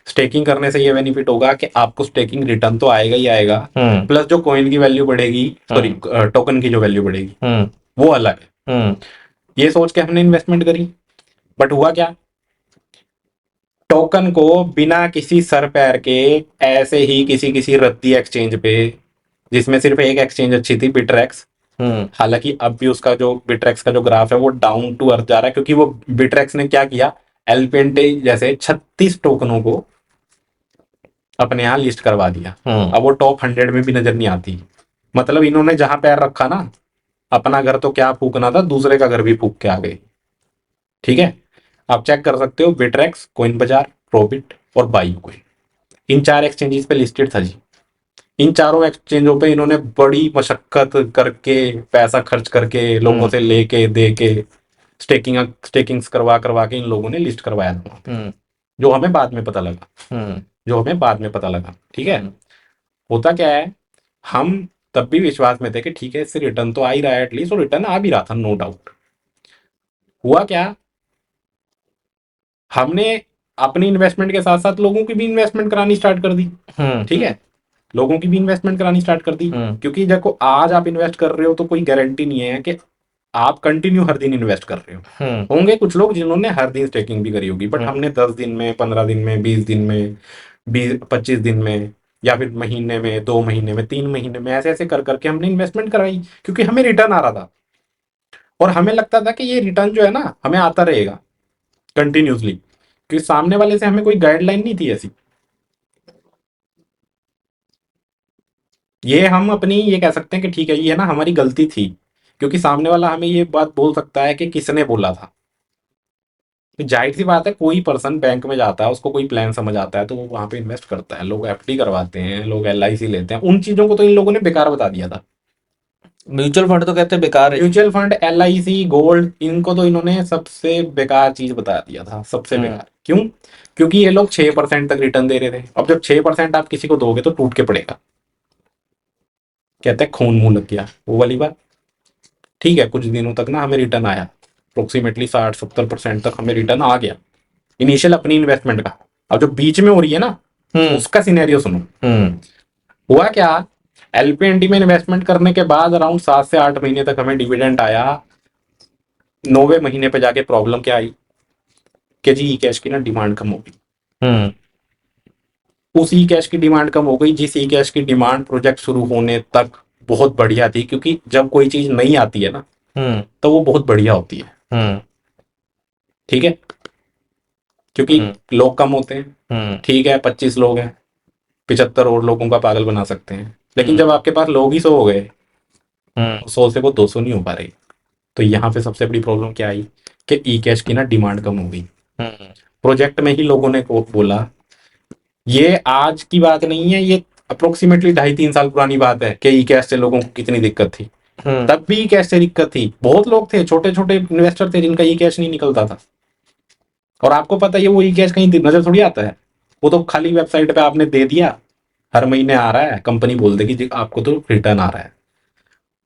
स्टेकिंग करने से ये बेनिफिट होगा कि आपको स्टेकिंग रिटर्न तो आएगा ही आएगा, प्लस जो कॉइन की वैल्यू बढ़ेगी, सॉरी टोकन की जो वैल्यू बढ़ेगी वो अलग है। ये सोच के हमने इन्वेस्टमेंट करी, बट हुआ क्या? टोकन को बिना किसी सर पैर के ऐसे ही किसी किसी रद्दी एक्सचेंज पे, जिसमें सिर्फ एक एक्सचेंज अच्छी थी, बिटरेक्स। हम्म हालांकि अब भी उसका जो बिटरेक्स का जो ग्राफ है वो डाउन टू अर्थ जा रहा है, क्योंकि वो बिटरेक्स ने क्या किया, एलपेंटे जैसे 36 टोकनों को अपने यहाँ लिस्ट करवा दिया। हम्म अब वो टॉप 100 में भी नजर नहीं आती। मतलब इन्होंने जहां पैर रखा ना, अपना घर तो क्या फूकना था, दूसरे का घर भी फूक के आ गए। ठीक है, आप चेक कर सकते हो, बिटरेक्स, कोइन बाजार, प्रोबिट और बायो कोइन, इन 4 एक्सचेंजेस पे लिस्टेड था जी। इन चारों एक्सचेंजों पे इन्होंने बड़ी मशक्कत करके, पैसा खर्च करके, लोगों हम्म से लेके दे के, स्टेकिंग स्टेकिंग्स करवा करवा के इन लोगों ने लिस्ट करवाया था वहाँ पे। हम्म जो हमें बाद में पता लगा, हम्म जो हमें बाद में पता लगा। ठीक है, हम्म होता क्या है, हम तब भी विश्वास में थे कि ठीक है, इससे रिटर्न तो आ ही रहा है, एटलीस्ट, और रिटर्न आ भी रहा था, नो डाउट। हुआ क्या, हमने अपनी इन्वेस्टमेंट के साथ साथ लोगों की भी इन्वेस्टमेंट करानी स्टार्ट कर दी। हम्म ठीक है, लोगों की भी इन्वेस्टमेंट करानी स्टार्ट कर दी। हम्म क्योंकि देखो, आज आप इन्वेस्ट कर रहे हो तो कोई गारंटी नहीं है कि आप कंटिन्यू हर दिन इन्वेस्ट कर रहे हो। हम्म होंगे कुछ लोग जिन्होंने हर दिन स्टेकिंग भी करी होगी, बट हम्म हमने 10 दिन में, 15 दिन में, 20 दिन में, 25 दिन में, या फिर महीने में, 2 महीने में, 3 महीने में, ऐसे ऐसे कर करके हमने इन्वेस्टमेंट कराई, क्योंकि हमें रिटर्न आ रहा था। और हमें लगता था कि ये रिटर्न जो है ना, हमें आता रहेगा कंटिन्यूसली, क्योंकि सामने वाले से हमें कोई गाइडलाइन नहीं थी ऐसी। ये हम अपनी ये कह सकते हैं कि ठीक है, ये ना हमारी गलती थी, क्योंकि सामने वाला हमें ये बात बोल सकता है कि किसने बोला था। तो जाहिर सी बात है, कोई पर्सन बैंक में जाता है, उसको कोई प्लान समझ आता है, तो वो वहां पे इन्वेस्ट करता है। लोग एफडी करवाते हैं, लोग एलआईसी लेते हैं, उन चीजों को तो इन लोगों ने बेकार बता दिया था। म्यूचुअल फंड तो कहते हैं बेकार है जी। म्यूचुअल फंड, एलआईसी, गोल्ड, इनको तो इन्होंने सबसे बेकार चीज बता दिया था, सबसे हम्म बेकार। क्यों? क्योंकि ये लोग 6% तक रिटर्न दे रहे थे। अब जब 6% आप किसी को दोगे तो टूट के पड़ेगा, कहते हैं खून मुंह लग गया, वो वाली बात। ठीक है, कुछ दिनों तक ना हमें रिटर्न आया, अप्रोक्सीमेटली 60-70% तक हमें रिटर्न आ गया, इनिशियल अपनी इन्वेस्टमेंट का। अब जो बीच में हो रही है ना, हम्म उसका सिनेरियो सुनो। हम्म हुआ क्या, एलपीएनडी में इन्वेस्टमेंट करने के बाद अराउंड 7 से 8 महीने तक हमें डिविडेंड आया। 9वें महीने पे जाके प्रॉब्लम क्या आई कि जी ई कैश की ना डिमांड कम हो गई। हम्म उस ई कैश की डिमांड कम हो गई, जिस ई कैश की डिमांड प्रोजेक्ट शुरू होने तक बहुत बढ़िया थी, क्योंकि जब कोई चीज नहीं आती है ना, हम्म तो वो बहुत बढ़िया होती है। हम्म ठीक है, क्योंकि हम्म लोग कम होते हैं। हम्म ठीक है, 25 लोग हैं, 75 और लोगों का पागल बना सकते हैं। लेकिन हम्म जब आपके पास लोग ही 100 हो गए, हम्म 100 से वो 200 नहीं हो पा रही, तो यहाँ पे सबसे बड़ी प्रॉब्लम क्या आई कि ई कैश की ना डिमांड कम हो गई। हम्म प्रोजेक्ट में ही लोगों ने को बोला, ये आज की बात नहीं है, ये अप्रोक्सीमेटली 2.5-3 साल पुरानी बात है कि ई कैश से लोगों को कितनी दिक्कत थी। हम्म तब भी ई कैश से दिक्कत थी, बहुत लोग थे, छोटे छोटे इन्वेस्टर थे जिनका ई कैश नहीं निकलता था। और आपको पता है वो ई कैश कहीं नजर थोड़ी आता है, वो तो खाली वेबसाइट पे आपने दे दिया, हर महीने आ रहा है, कंपनी बोल देगी जी आपको तो रिटर्न आ रहा है।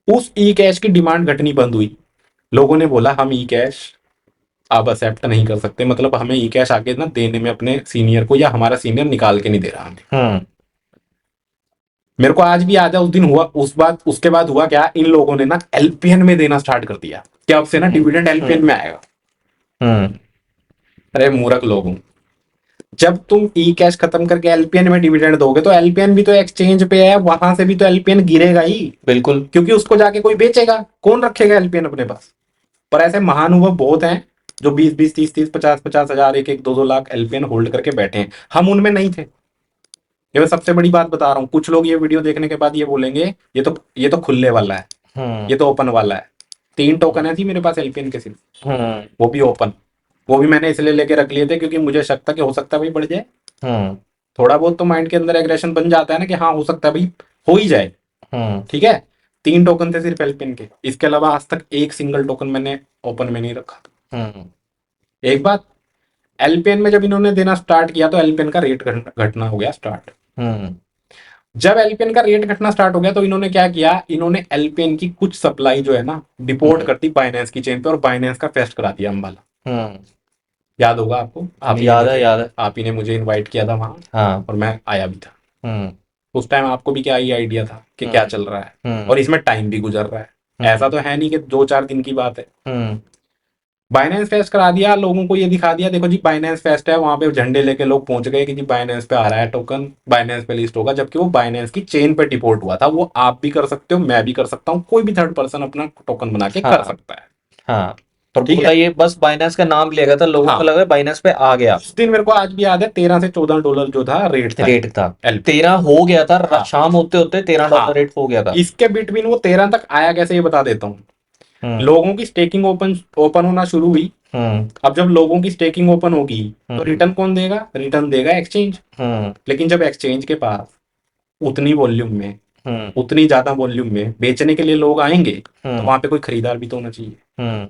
उस ई कैश की डिमांड घटनी बंद हुई। लोगों ने बोला हम ई कैश अब एक्सेप्ट नहीं कर सकते, मतलब हमें ई कैश आगे ना देने में अपने सीनियर को, या हमारा सीनियर निकाल के नहीं दे रहा हमें। हम्म मेरे को आज भी याद है, उस दिन हुआ, उस बात, उसके बाद हुआ क्या, इन लोगों ने ना एलपीएन में देना स्टार्ट कर दिया कि अब से ना डिविडेंड एलपीएन में आएगा। हम्म अरे मूर्ख लोग हूं, जब तुम ई कैश खत्म करके एलपीएन में डिविडेंड दोगे, तो एलपीएन भी तो एक्सचेंज पे है, वहां से भी तो एलपीएन गिरेगा ही, बिल्कुल। क्योंकि उसको जाके कोई बेचेगा, कौन रखेगा एलपीएन अपने पास। पर ऐसे महानुभव बहुत हैं जो 20-20, 30-30, 50-50 हजार, 1-1, 2-2 लाख एलपीएन होल्ड करके बैठे हैं। हम उनमें नहीं थे। ये मैं सबसे बड़ी बात बता रहा हूँ, कुछ लोग ये वीडियो देखने के बाद ये बोलेंगे ये तो खुलने वाला है, हम्म ये तो ओपन वाला है। 3 टोकन है थी मेरे पास एलपीएन के सिर्फ, हम्म वो भी ओपन। वो भी मैंने इसलिए लेके रख लिए थे क्योंकि मुझे शक था कि हो सकता है भाई बढ़ जाए। हम्म थोड़ा बहुत तो माइंड के अंदर एग्रेशन बन जाता है ना कि हाँ हो सकता है भाई, हो ही जाए। हम्म ठीक है, 3 टोकन थे सिर्फ एलपीएन के, इसके अलावा आज तक एक सिंगल टोकन मैंने ओपन में नहीं रखा। हम्म एक बात, एलपीएन में जब इन्होंने देना स्टार्ट किया तो एलपीएन का रेट घटना हो गया स्टार्ट। हम्म जब एलपीएन का रेट घटना स्टार्ट हो गया तो इन्होंने क्या किया, इन्होंने एलपीएन की कुछ सप्लाई जो है ना डिपोर्ट हम्म कर दी बाइनेंस की चेन पे, और बाइनेंस का फेस्ट करा दिया अंबाला। हम्म याद होगा आपको, याद है, याद है। आप ही ने मुझे इनवाइट किया था वहां, हाँ। और मैं आया भी था। हम्म उस टाइम आपको भी क्या ही आइडिया था कि क्या हम्म चल रहा है, हम्म और इसमें टाइम भी गुजर रहा है। हम्म ऐसा तो है नहीं कि 2-4 दिन की बात है। हम्म बाइनेंस फेस्ट करा दिया, लोगों को ये दिखा दिया देखो जी बाइनेंस फेस्ट है, वहां पे झंडे लेके लोग पहुंच गए कि जी बाइनेंस पे आ रहा है टोकन, बाइनेंस पे लिस्ट होगा, जबकि वो बाइनेंस की चेन पे डिपोर्ट हुआ था। वो आप भी कर सकते हो, मैं भी कर सकता हूँ, कोई भी थर्ड पर्सन अपना टोकन बना के कर हाँ सकता है। हाँ, पर ठीक पूरा है। ये बस बाइनेंस का नाम लिया गया था, लोगों को हाँ, लगा बाइनेंस पे आ गया। उस दिन मेरे को आज भी याद है, $13 से $14 जो था रेट था रेट था, एलपी। 13 हो गया था, हाँ शाम होते होते $13 हाँ, रेट हो गया था। इसके बिटवीन वो 13 तक आया कैसे ये बता देता हूँ। हम्म लोगों की स्टेकिंग ओपन ओपन होना शुरू हुई। हम्म अब जब लोगों की स्टेकिंग ओपन होगी तो हम्म रिटर्न कौन देगा? रिटर्न देगा एक्सचेंज। हम्म लेकिन जब एक्सचेंज के पास उतनी वॉल्यूम में, हम्म उतनी ज्यादा वॉल्यूम में बेचने के लिए लोग आएंगे, तो हम्म वहां पे कोई खरीदार भी तो होना चाहिए। हम्म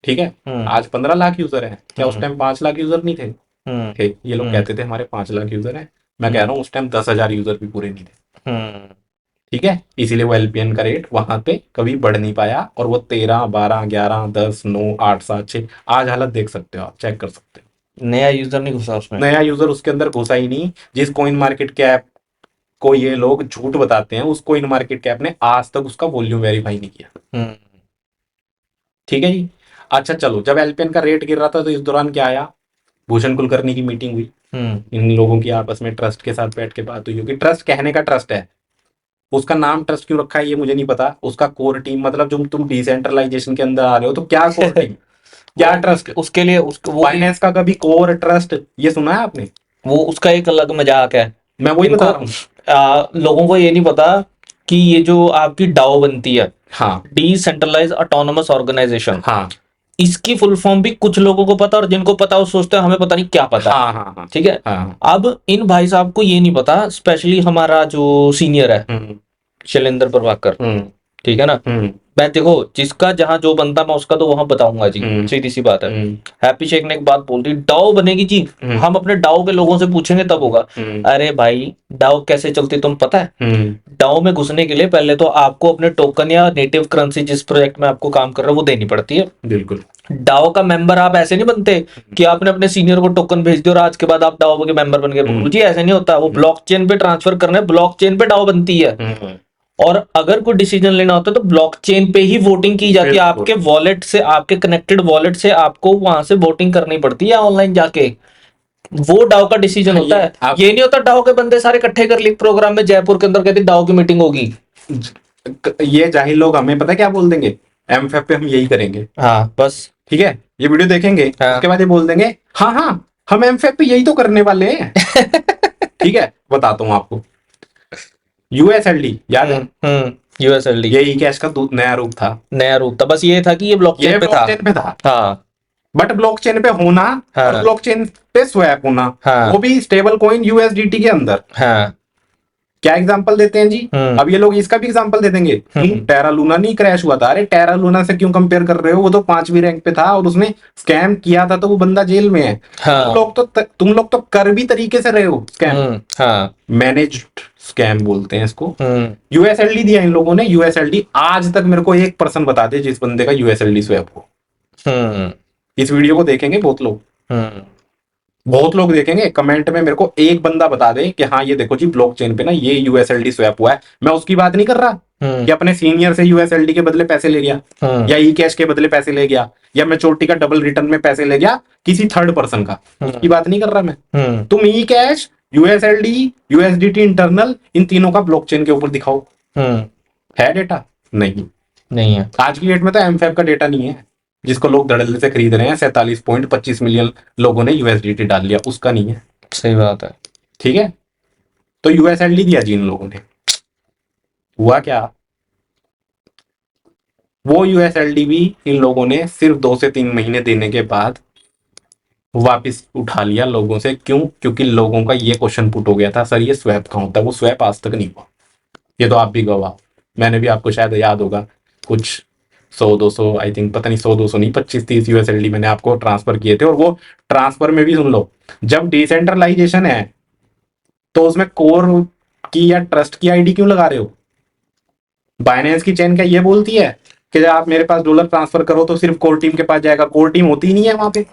ठीक है। हम्म आज 15 लाख यूजर है, क्या उस हम्म टाइम 5 लाख यूजर नहीं थे? हम्म थे। ये लोग हम्म कहते थे हमारे 5 लाख यूजर हैं। मैं कह हम्म रहा हूँ उस टाइम 10,000 यूजर भी पूरे नहीं थे। हम्म ठीक है। इसीलिए वो एलपीएन का रेट वहां पे कभी बढ़ नहीं पाया, और वो 13, 12, 11, 10, 9, 8, 7, 6, आज हालत देख सकते हो, आप चेक कर सकते हो। नया यूजर नहीं घुसा उसमें। नया यूजर उसके अंदर घुसा ही नहीं। जिस कॉइन मार्केट कैप को ये लोग झूठ बताते हैं, उस कॉइन मार्केट कैप ने आज तक उसका वॉल्यूम वेरीफाई नहीं किया। हम्म ठीक है जी। अच्छा चलो, जब एलपीएन का रेट गिर रहा था तो इस दौरान क्या आया? भूषण कुलकर्णी की मीटिंग हुई। हम्म इन लोगों की आपस में ट्रस्ट के साथ बैठ के बात हुई होगी। ट्रस्ट कहने का ट्रस्ट है, उसका नाम ट्रस्ट क्यों रखा है ये मुझे नहीं पता। उसका कोर टीम मतलब जो तुम डिसेंट्रलाइजेशन के अंदर आ रहे हो, तो क्या कोर टीम, वो क्या ट्रस्ट? उसके लिए वो भी, बाइनेंस का कभी कोर ट्रस्ट ये सुना है आपने? वो उसका एक अलग मजाक है। मैं वही इनको बता रहा हूँ। लोगों को ये नहीं पता कि ये जो आपकी डाओ बनती है, हाँ डिसेंट्रलाइज ऑटोनोमस ऑर्गेनाइजेशन, हाँ इसकी फुल फॉर्म भी कुछ लोगों को पता, और जिनको पता वो सोचते हैं हमें पता नहीं क्या पता है। हाँ हाँ हाँ ठीक है। हाँ। अब इन भाई साहब को ये नहीं पता, स्पेशली हमारा जो सीनियर है हम्म शैलेंद्र प्रभाकर, हम्म ठीक है ना। हम्म मैं देखो, जिसका जहां जो बनता मैं उसका तो वहां बताऊंगा जी, हम्म सीधी सी बात है। हम्म हैप्पी शेख ने एक बात बोल दी, डाओ बनेगी जी, हम्म हम अपने डाओ के लोगों से पूछेंगे तब होगा। हम्म अरे भाई, डाओ कैसे चलती तुम पता है? हम्म, डाओ में घुसने के लिए पहले तो आपको अपने टोकन या नेटिव करेंसी जिस प्रोजेक्ट में आपको काम कर रहे हो वो देनी पड़ती है। बिल्कुल। डाओ का मेंबर आप ऐसे नहीं बनते कि आपने अपने सीनियर को टोकन भेज दिया और आज के बाद आप डाओ के मेंबर बन गए। हम्म जी ऐसे नहीं होता, वो ब्लॉकचेन पे ट्रांसफर करना है, ब्लॉकचेन पे डाओ बनती है। हम्म, और अगर कोई डिसीजन लेना होता है तो ब्लॉकचेन पे ही वोटिंग की जाती है, बिल्कुल। आपके वॉलेट से, आपके कनेक्टेड वॉलेट से आपको वहां से वोटिंग करनी पड़ती है ऑनलाइन जाके। वो डाओ का डिसीजन होता ये है। आप ये नहीं होता डाओ के बंदे सारे इकट्ठे कर लिए प्रोग्राम में जयपुर के अंदर, कहते डाओ की मीटिंग होगी। ये जाहिल लोग हमें पता है क्या बोल देंगे? एमफेप पे हम यही करेंगे। हाँ बस। ठीक है। ये वीडियो देखेंगे, हाँ उसके बाद ये बोल देंगे हाँ हाँ हम एमफेप पे यही तो करने वाले हैं। ठीक है, बताता हूँ आपको। यूएसएलडी याद है? यूएसएलडी ये ई कैश का नया रूप था। नया रूप था, बस ये था कि ये ब्लॉकचेन ये पे था। ब्लॉकचेन पे था, हाँ बट ब्लॉकचेन पे होना और हाँ ब्लॉकचेन पे स्वैप होना, हाँ वो भी स्टेबल कॉइन यूएसडीटी के अंदर। हाँ क्या एग्जांपल देते हैं जी? हम्म अब ये लोग इसका भी एग्जांपल दे देंगे, क्यों हम्म टेरा लूना नहीं क्रैश हुआ था? अरे टेरा लूना से क्यों कंपेयर कर रहे हो? वो तो 5वीं रैंक पे था और उसने स्कैम किया था, तो वो बंदा जेल में है। हाँ तुम लोग तो कर भी तरीके से रहे हो स्कैम। हाँ मैनेज्ड स्कैम बोलते हैं इसको। हम्म यूएसएलडी दिया इन लोगों ने। यूएसएलडी आज तक मेरे को एक पर्सन बता दे जिस बंदे का यूएसएलडी स्वैप हो। हम्म इस वीडियो को देखेंगे बहुत लोग, हम्म बहुत लोग देखेंगे, कमेंट में मेरे को एक बंदा बता दे कि हाँ ये देखो जी ब्लॉकचेन पे ना ये यूएसएलडी स्वैप हुआ है। मैं उसकी बात नहीं कर रहा कि अपने सीनियर से यूएसएलडी के बदले पैसे ले गया, या ई कैश के बदले पैसे ले गया, या मैच्योरिटी का डबल रिटर्न में पैसे ले गया किसी थर्ड पर्सन का, उसकी बात नहीं कर रहा मैं। तुम ई कैश, यूएसएलडी, यूएसडीटी इंटरनल, इन तीनों का ब्लॉकचेन के ऊपर दिखाओ। है डेटा? नहीं। नहीं है। आज की डेट में तो एमफैप का डेटा नहीं है, जिसको लोग धड़ल्ले से खरीद रहे हैं। 47.25 मिलियन लोगों ने यूएसडीटी डाल लिया, उसका नहीं है। सही बात है। ठीक है। तो यूएसएलडी दिया जी इन लोगों ने। हुआ क्या? वो यूएसएलडी भी इन लोगों ने सिर्फ 2 से 3 महीने देने के बाद वापस उठा लिया लोगों से। क्यों? क्योंकि लोगों का ये क्वेश्चन पुट हो गया था, सर ये स्वैप कहाँ होता है? वो स्वैप आज तक नहीं हुआ। ये तो आप भी गवाह, मैंने भी, आपको शायद याद होगा, कुछ 100-200, आई थिंक, पता नहीं 100-200 नहीं, 25-30 यूएसएलडी मैंने आपको ट्रांसफर किए थे। और वो ट्रांसफर में भी सुन लो, जब डिसेंट्रलाइजेशन है तो उसमें कोर की या ट्रस्ट की आईडी क्यों लगा रहे हो? बाइनेंस की चेन क्या ये बोलती है कि जब आप मेरे पास डॉलर ट्रांसफर करो तो सिर्फ कोर टीम के पास जाएगा? कोर टीम होती ही नहीं है वहां पे।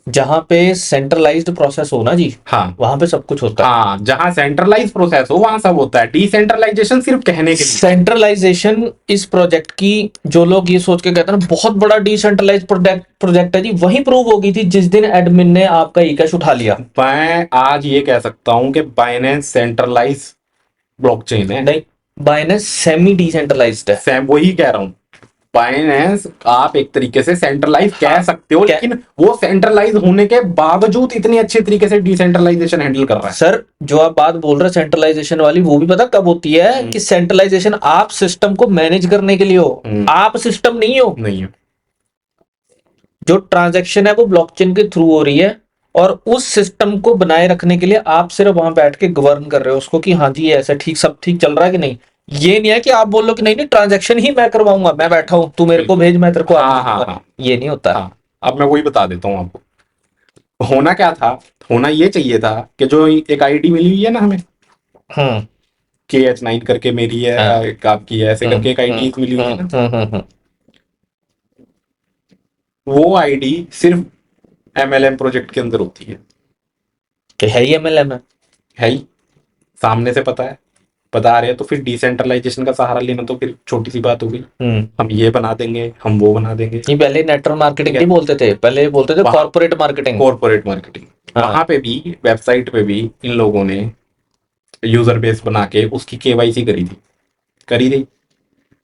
जहाँ पे सेंट्रलाइज्ड प्रोसेस हो ना जी, हाँ वहां पे सब कुछ होता है। हाँ, जहां सेंट्रलाइज प्रोसेस हो वहां सब होता है, डिसेंट्रलाइजेशन सिर्फ कहने के लिए। सेंट्रलाइजेशन इस प्रोजेक्ट की, जो लोग ये सोच के कहते हैं ना बहुत बड़ा डिसेंट्रलाइज प्रोजेक्ट है जी, वही प्रूव हो गई थी जिस दिन एडमिन ने आपका ई कैश उठा लिया। मैं आज ये कह सकता हूं कि बाइनेंस सेंट्रलाइज ब्लॉकचेन है। नहीं, बाइनेंस सेमी डिसेंट्रलाइज्ड है। सैम वही कह रहा हूं, बाइनेंस आप एक तरीके से सेंट्रलाइज कह हाँ, सकते हो, क्या लेकिन वो सेंट्रलाइज होने के बावजूद इतनी अच्छे तरीके से डिसेंट्रलाइजेशन हैंडल कर रहा है। सर, जो आप बात बोल रहे हैं सेंट्रलाइजेशन वाली, वो भी पता कब होती है कि सेंट्रलाइजेशन आप सिस्टम को मैनेज करने के लिए हो, आप सिस्टम नहीं हो। नहीं है। जो ट्रांजैक्शन है वो ब्लॉकचेन के थ्रू हो रही है, और उस सिस्टम को बनाए रखने के लिए आप सिर्फ वहां बैठ के गवर्न कर रहे हो उसको कि हाँ जी ऐसा ठीक, सब ठीक चल रहा है कि नहीं। ये नहीं है कि आप बोलो कि नहीं नहीं ट्रांजैक्शन ही मैं करवाऊंगा, मैं बैठा हूं, तू मेरे को भेज, मैं तेरे को हाँ आगे हाँ भेजूंगा। हाँ ये नहीं होता। हाँ, अब मैं वही बता देता हूँ आपको। होना क्या था, होना ये चाहिए था कि जो एक आईडी मिली हुई है ना हमें, हम्म। KH9 करके मेरी है या हाँ। एक आपकी है, ऐसे करके एक आईडी मिली हुई है ना, हम्म। वो आईडी सिर्फ MLM प्रोजेक्ट के अंदर होती है। तो है ही MLM है ही, सामने से पता है, बता रहे हैं, तो फिर डिसेंट्रलाइजेशन का सहारा लेना तो फिर छोटी सी बात हो गई। हम्म। हम ये बना देंगे, हम वो बना देंगे। ये पहले नेटवर्क मार्केटिंग ठीक है, नहीं बोलते थे, पहले बोलते थे वहाँ कॉर्पोरेट मार्केटिंग। कॉर्पोरेट मार्केटिंग, हाँ। वहां पे भी वेबसाइट पे भी इन लोगों ने यूजर बेस बना के उसकी KYC करी थी, करी थी।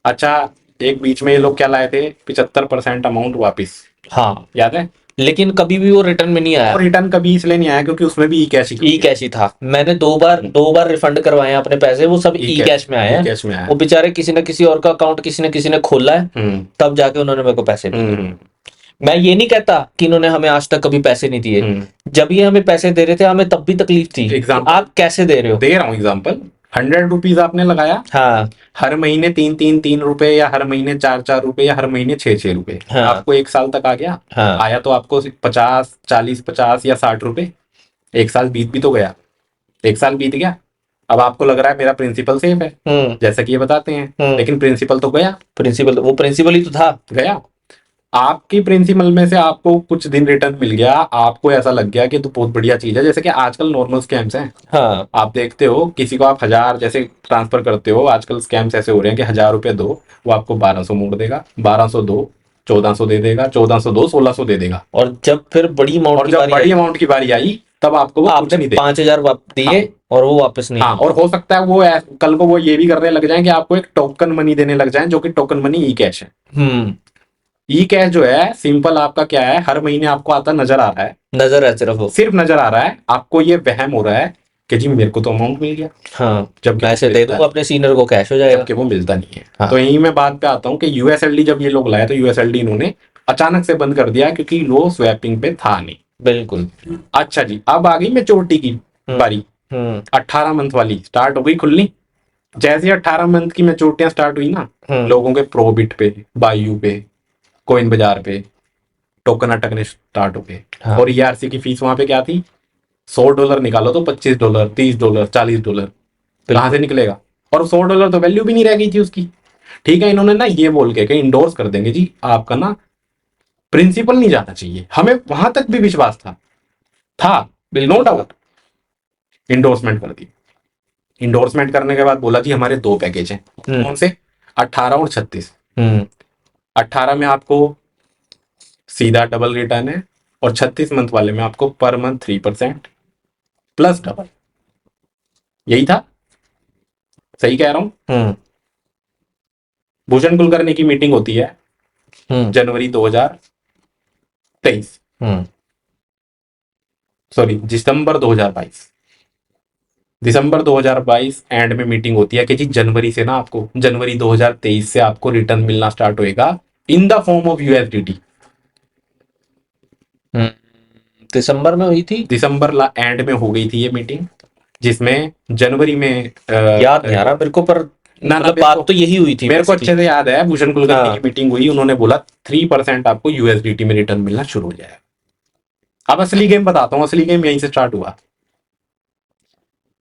अच्छा, एक बीच में ये लोग क्या लाए थे, 75% अमाउंट वापिस, हाँ, याद है? लेकिन कभी भी वो रिटर्न में नहीं आया। और रिटर्न कभी इसलिए नहीं आया क्योंकि उसमें भी ई कैश ई कैश ही था। मैंने दो बार रिफंड करवाए हैं अपने पैसे, वो सब ई कैश में आए ई हैं। कैश में आया। वो बेचारे किसी न किसी और का अकाउंट किसी ने खोला है, तब जाके उन्होंने मेरे को पैसे दिए। मैं ये नहीं कहता कि इन्होंने हमें आज तक कभी पैसे नहीं दिए। जब ये हमें पैसे दे रहे थे हमें तब भी तकलीफ थी कि एग्जाम्पल आप कैसे दे रहे हो। दे रहा हूँ एग्जाम्पल, 100 रुपीज आपने लगाया, हाँ हर महीने 3 रुपए, या हर महीने 4 रुपए, या हर महीने 6 रुपए, हाँ आपको एक साल तक आ गया। हाँ आया तो आपको 50 40 50 या 60 रुपए, एक साल बीत भी तो गया, एक साल बीत गया। अब आपको लग रहा है मेरा प्रिंसिपल सेफ है, जैसा कि ये बताते हैं, लेकिन प्रिंसिपल तो गया, प्रिंसिपल, वो प्रिंसिपल ही तो था। गया। आपकी प्रिंसिपल में से आपको कुछ दिन रिटर्न मिल गया, आपको ऐसा लग गया कि तो बहुत बढ़िया चीज है, जैसे कि आजकल नॉर्मल स्कैम्स हैं। हाँ आप देखते हो किसी को आप 1000 जैसे ट्रांसफर करते हो, आजकल स्कैम्स ऐसे हो रहे हैं कि 1000 रुपए दो, वो आपको 1200 मोड़ देगा, 1200 दो 1400 दे देगा, 1400 दो 1600 दे देगा। और जब फिर बड़ी अमाउंट और की जब बारी बड़ी आई, अमाउंट की बारी आई तब आपको वो कुछ आपने नहीं देगा। 5000 दिए और वो वापस नहीं। हाँ, और हो सकता है वो कल को वो ये भी करने लग जाए कि आपको एक टोकन मनी देने लग जाए, जो कि टोकन मनी ई कैश है। ई कैश जो है सिंपल आपका क्या है, हर महीने आपको आता नजर आ रहा है, नजर है सिर्फ वो। सिर्फ नजर आ रहा है, आपको ये वहम हो रहा है कि जी मेरे को तो अमाउंट मिल गया, हाँ, जबकि पैसे वो दे मिलता दूंगा अपने सीनियर को, कैश हो जाएगा। जबकि वो मिलता नहीं है। हाँ। तो यही मैं बात पे आता हूँ कि USLD जब ये लोग लाए तो USLD इन्होंने अचानक से बंद कर दिया क्योंकि वो स्वैपिंग पे था नहीं। बिल्कुल। अच्छा जी, अब आ गई मेच्योरिटी की बारी, 18 मंथ वाली स्टार्ट हो गई खुलनी। जैसे 18 मंथ की मेच्योरिटियां स्टार्ट हुई ना, लोगों के प्रोबिट पे, बायू पे, कोइन बाजार पे टोकन अटकने स्टार्ट हो गए। हाँ। और ERC की फीस वहां पे क्या थी, $100 निकालो तो $25, $30, $40, कहां से निकलेगा? और $100 तो वैल्यू भी नहीं रह गई थी उसकी। ठीक है, इन्होंने ना ये बोल के इंडोर्स कर देंगे जी आपका ना प्रिंसिपल नहीं जाना चाहिए, हमें वहां तक भी विश्वास था नो डाउट, इंडोर्समेंट कर दी। इंडोर्समेंट करने के बाद बोला जी हमारे 2 पैकेज हैं, कौन से, 18 और 36। 18 में आपको सीधा डबल रिटर्न है, और 36 मंथ वाले में आपको पर मंथ 3% प्लस डबल। यही था, सही कह रहा हूं? भूषण कुलकर्णी की मीटिंग होती है जनवरी 2023, सॉरी दिसंबर 2022, दिसंबर 2022 एंड में मीटिंग होती है कि जी जनवरी से ना आपको, जनवरी 2023 से आपको रिटर्न मिलना स्टार्ट होएगा in the form of USDT। दिसंबर में हुई थी, दिसंबर एंड में हो गई थी ये मीटिंग, जिसमें जनवरी में याद नहीं आ रहा मेरे को, पर ना मतलब बात तो यही हुई थी। मेरे को अच्छे से याद है, भूषण कुलकर्णी हाँ। की मीटिंग हुई, उन्होंने बोला 3% आपको USDT में रिटर्न मिलना शुरू हो जाएगा। अब असली गेम बताता हूँ, असली गेम यहीं से स्टार्ट हुआ।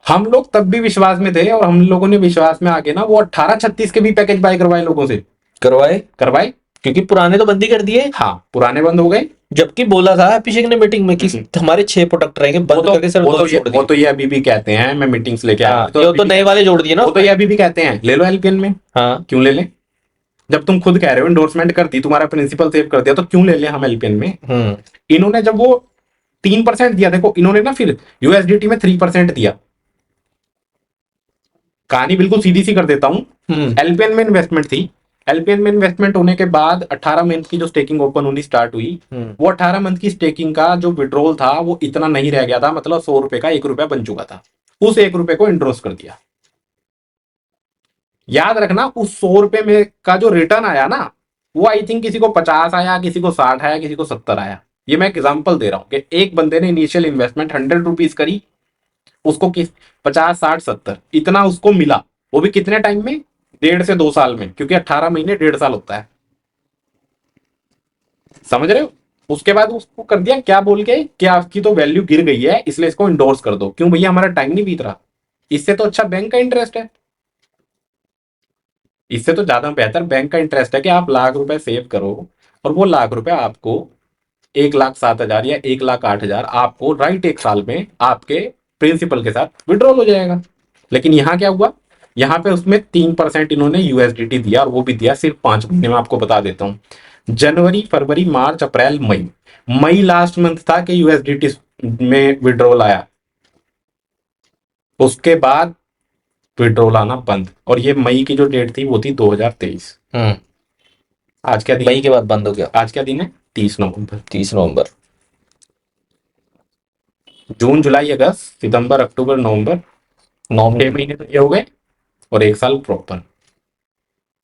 हम लोग तब भी विश्वास में थे, और हम लोगों ने विश्वास में आके ना वो 18-36 के भी पैकेज बाय करवाए लोगों से, करवाए। क्योंकि पुराने तो बंद ही कर दिए, हाँ पुराने बंद हो गए। जबकि बोला था अभिषेक ने मीटिंग में कि हमारे 6 प्रोडक्ट रहेंगे, वो बंद तो करके सिर्फ वो 2 तो ये छोड़ वो दिए। तो ये अभी भी कहते हैं, मैं मीटिंग्स लेके आया हाँ, हूँ, तो ये अभी तो भी नए वाले जोड़ दिए ना वो तो ये उसमें। अभी भी कहते हैं ले लो एलपीएन में। हाँ, क्यों ले लें? जब तुम खुद कह रहे हो एंडोर्समेंट कर दी, तुम्हारा प्रिंसिपल सेव कर दिया, तो क्यों ले लें हम एलपीएन में? इन्होंने जब वो 3% दिया, देखो इन्होंने ना फिर यूएसडीटी में 3% दिया। कहानी बिल्कुल सीधी सी कर देता हूं। एलपीएन में इन्वेस्टमेंट थी। एलपीएन में इन्वेस्टमेंट होने के बाद 18 मंथ की जो स्टेकिंग ओपन होनी स्टार्ट हुई, वो 18 मंथ की स्टेकिंग का जो विड्रॉल था वो इतना नहीं रह गया था, मतलब 100 रुपए का 1 रुपया बन चुका था। उस 1 रुपए को इंट्रोस कर दिया। याद रखना, उस 100 रुपए में का जो रिटर्न आया ना, वो आई थिंक किसी को 50 आया, किसी को 60 आया, किसी को 70 आया। ये मैं एग्जांपल दे रहा हूं कि एक बंदे ने इनिशियल इन्वेस्टमेंट 100 रुपीज करी, उसको किस 50 60 70 इतना उसको मिला। वो भी कितने टाइम में? 1.5 से 2 साल में, क्योंकि 18 महीने 1.5 साल होता है। समझ रहे हो? उसके बाद उसको कर दिया क्या बोल के कि आपकी तो वैल्यू गिर गई है, इसलिए इसको इंडोर्स कर दो। क्यों भैया, हमारा टाइम नहीं बीत रहा? इससे तो अच्छा बैंक का इंटरेस्ट है। इससे तो ज्यादा बेहतर बैंक का इंटरेस्ट है कि आप लाख रुपए सेव करो और वो लाख रुपए आपको 1,07,000 या 1,08,000 आपको राइट 1 साल में आपके प्रिंसिपल के साथ विड्रॉल हो जाएगा। लेकिन यहां क्या हुआ? यहां पे उसमें 3% इन्होंने यूएसडीटी दिया, और वो भी दिया सिर्फ 5 महीने में। आपको बता देता हूं, जनवरी फरवरी मार्च अप्रैल मई, मई लास्ट मंथ था कि यूएसडीटी में विड्रॉल आया। उसके बाद विड्रॉल आना बंद, और ये मई की जो डेट थी वो थी 2023। आज क्या दिन? मई के बाद बंद हो गया, आज क्या दिन है? 30 नवंबर। 30 नवंबर। जून जुलाई अगस्त सितंबर अक्टूबर नवंबर, 6 महीने तो ये हो गए, और 1 साल प्रॉपर।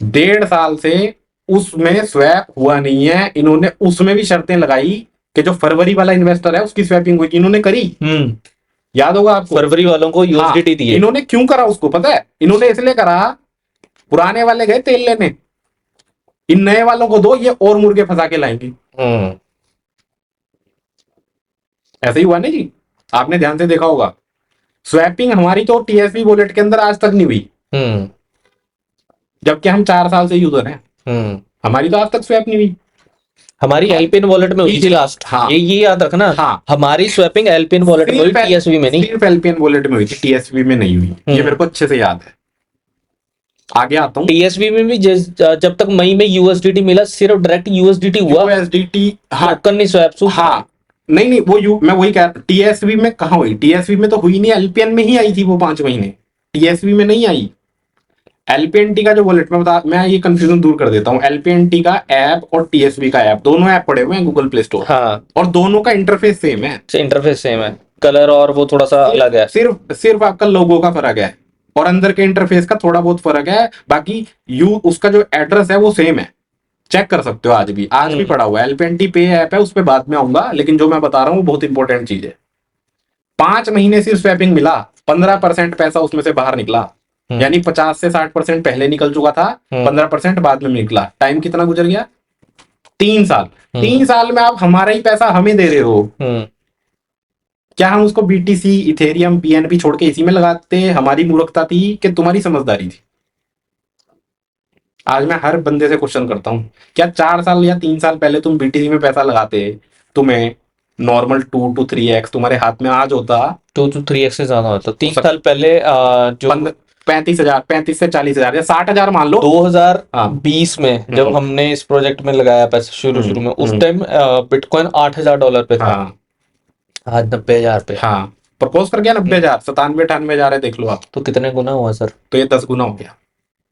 1.5 साल से उसमें स्वैप हुआ नहीं है। इन्होंने उसमें भी शर्तें लगाई कि जो फरवरी वाला इन्वेस्टर है उसकी स्वैपिंग हुई, इन्होंने करी। याद होगा आपको, फरवरी वालों को यूएसडीटी दिए। इन्होंने क्यों करा उसको पता है? इन्होंने इसलिए करा, पुराने वाले गए तेल लेने, इन नए वालों को दो, ये और मुर्गे फंसा के लाएंगे। ऐसा ही हुआ नहीं जी? आपने ध्यान से देखा होगा, स्वैपिंग हमारी तो टीएसवी वॉलेट के अंदर आज तक नहीं हुई, जबकि हम 4 साल से यूजर हैं। हमारी तो आज तक स्वैप नहीं हुई। हमारी एलपीएन वॉलेट में हुई थी लास्ट। हाँ, ये याद रखना। हाँ, हमारी स्वैपिंग एलपीएन वॉलेट में हुई, टीएसवी में नहीं। सिर्फ एलपीएन वॉलेट में हुई थी, टीएसवी में नहीं हुई। ये मेरे को अच्छे से याद है। आगे आता हूँ। टीएसवी में भी जब तक मई में यूएसडीटी मिला, सिर्फ डायरेक्ट यूएसडीटी हुआ, यूएसडीटी। हाँ, टोकन नहीं स्वैप। हाँ, नहीं वो मैं वही कह रहा, टीएसवी में कहाँ हुई? टीएसवी में तो हुई नहीं, एलपीएन में ही आई थी वो 5 महीने, टीएसवी में नहीं आई। एलपीएनटी का जो वॉलेट में बता, मैं ये कंफ्यूजन दूर कर देता हूँ। एलपीएनटी का ऐप और टीएसवी का ऐप, दोनों ऐप पड़े हुए हैं गूगल प्ले स्टोर। हाँ, और दोनों का इंटरफेस सेम है। इंटरफेस सेम है, कलर और वो थोड़ा सा अलग है। सिर्फ आपका लोगो का फर्क है और अंदर के इंटरफेस का थोड़ा बहुत फर्क है। बाकी उसका जो एड्रेस है वो सेम है, चेक कर सकते हो। आज भी पड़ा हुआ है। एलपीएनटी पे ऐप है, उस पर बाद में आऊंगा, लेकिन जो मैं बता रहा हूँ वो बहुत इंपॉर्टेंट चीज है। 5 महीने से स्वैपिंग मिला, 15% पैसा उसमें से बाहर निकला, यानी 50 से 60% पहले निकल चुका था, 15% बाद में निकला। टाइम कितना गुजर गया? 3 साल। 3 साल में आप हमारा ही पैसा हमें दे रहे हो। क्या हम उसको बीटीसी, इथेरियम, पीएनपी छोड़ के इसी में लगाते? हमारी मूर्खता थी कि तुम्हारी समझदारी थी? आज मैं हर बंदे से क्वेश्चन करता हूं, क्या 4 साल या 3 साल पहले तुम बीटीसी में पैसा लगाते, तुम्हें नॉर्मल 2 to 3x तुम्हारे हाथ में आज होता? 2 to 3x से ज्यादा होता। 3 साल पहले जो 35,000, 35 से 40,000 या 60,000 मान लो। 2020 में जब हमने इस प्रोजेक्ट में लगाया पैसा शुरू में, उस टाइम बिटकॉइन $8,000 पे था। आज 90,000 पे। हाँ, प्रपोज कर गया 90,000, 97 98,000 है, देख लो आप। तो कितने गुना हुआ सर? तो ये 10 गुना हो गया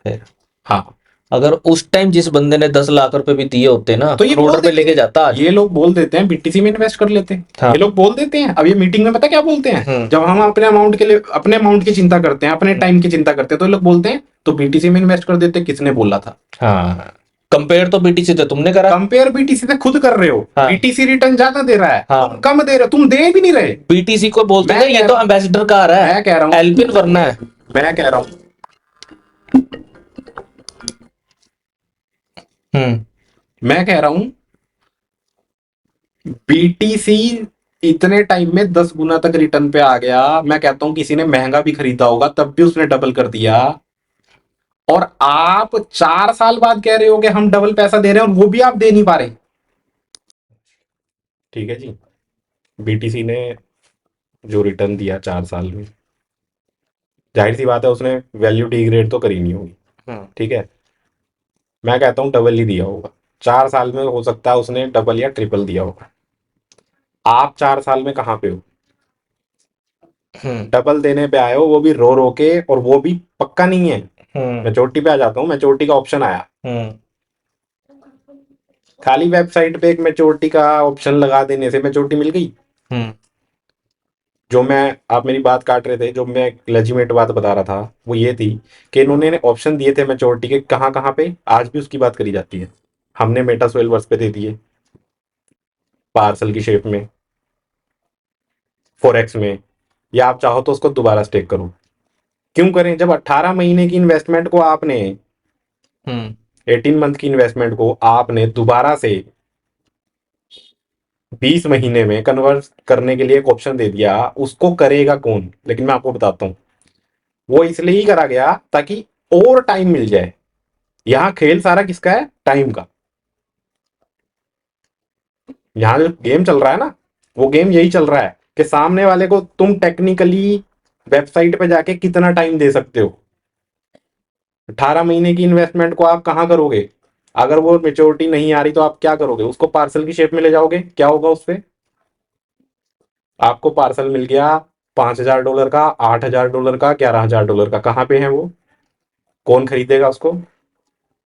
फिर। हाँ, अगर उस टाइम जिस बंदे ने 10 लाख रुपए भी दिए होते ना, तो ये करोड़ रुपए लेके जाता आज। ये लोग बोल देते हैं बीटीसी में इन्वेस्ट कर लेते हैं। हाँ। ये लोग बोल देते हैं। अब ये मीटिंग में पता क्या बोलते हैं? जब हम अपने अमाउंट के लिए, अपने अमाउंट की चिंता करते हैं, अपने टाइम की चिंता करते हैं, तो ये लोग बोलते हैं तो बीटीसी में इन्वेस्ट कर देते। किसने बोला था? हाँ, कंपेयर तो बीटीसी से तुमने करा। कंपेयर बीटीसी से खुद कर रहे हो। हाँ। बीटीसी रिटर्न ज्यादा दे रहा है, हाँ। तुम कम दे रहे हो, तुम दे भी नहीं रहे। बीटीसी को बोलते हैं ये तो एम्बेसडर का आ रहा है। मैं कह रहा हूँ एलपीएन करना है। मैं कह रहा हूँ मैं कह रहा हूं बीटीसी इतने टाइम में 10 गुना तक रिटर्न पे आ गया। मैं कहता हूं किसी ने महंगा भी खरीदा होगा तब भी उसने डबल कर दिया। और आप 4 साल बाद कह रहे हो कि हम डबल पैसा दे रहे हैं और वो भी आप दे नहीं पा रहे। ठीक है जी। बीटीसी ने जो रिटर्न दिया 4 साल में, जाहिर सी बात है उसने वैल्यू डिग्रेड तो करी नहीं होगी। हम्म ठीक है, मैं कहता हूँ डबल ही दिया होगा। 4 साल में हो सकता है उसने डबल या ट्रिपल दिया होगा। आप 4 साल में कहाँ पे हो? हम्म डबल देने पे आए हो, वो भी रो रो के, और वो भी पक्का नहीं है। हम्म मैच्योरिटी पे आ जाता हूँ, मैच्योरिटी का ऑप्शन आया, हम्म खाली वेबसाइट पे एक मैच्योरिटी का ऑप्शन लगा देने से मैच्योरिटी मिल गई। हम्म जो मैं, आप मेरी बात काट रहे थे, जो मैं लेजिमेट बात बता रहा था वो ये थी कि इन्होंने ऑप्शन दिए थे मैच्योरिटी के, कहाँ कहाँ पे आज भी उसकी बात करी जाती है। हमने मेटा सोल्वर्स पे दे दिए, पार्सल की शेप में, फॉरेक्स में, या आप चाहो तो उसको दोबारा स्टेक करो। क्यों करें जब 18 महीने की इन्वेस्टमेंट को आपने, हम्म 18 मंथ की इन्वेस्टमेंट को आपने दोबारा से 20 महीने में कन्वर्ट करने के लिए एक ऑप्शन दे दिया, उसको करेगा कौन? लेकिन मैं आपको बताता हूँ, वो इसलिए ही करा गया ताकि और टाइम मिल जाए। यहाँ खेल सारा किसका है? टाइम का। यहाँ जो गेम चल रहा है ना, वो गेम यही चल रहा है कि सामने वाले को तुम टेक्निकली वेबसाइट पे जाके कितना टाइम दे सकते हो। 18 महीने की इन्वेस्टमेंट को आप कहाँ करोगे? अगर वो मेच्योरिटी नहीं आ रही तो आप क्या करोगे? उसको पार्सल की शेप में ले जाओगे, क्या होगा उससे? आपको पार्सल मिल गया $5,000 का, $8,000 का, $11,000 का, कहाँ पे है वो? कौन खरीदेगा उसको?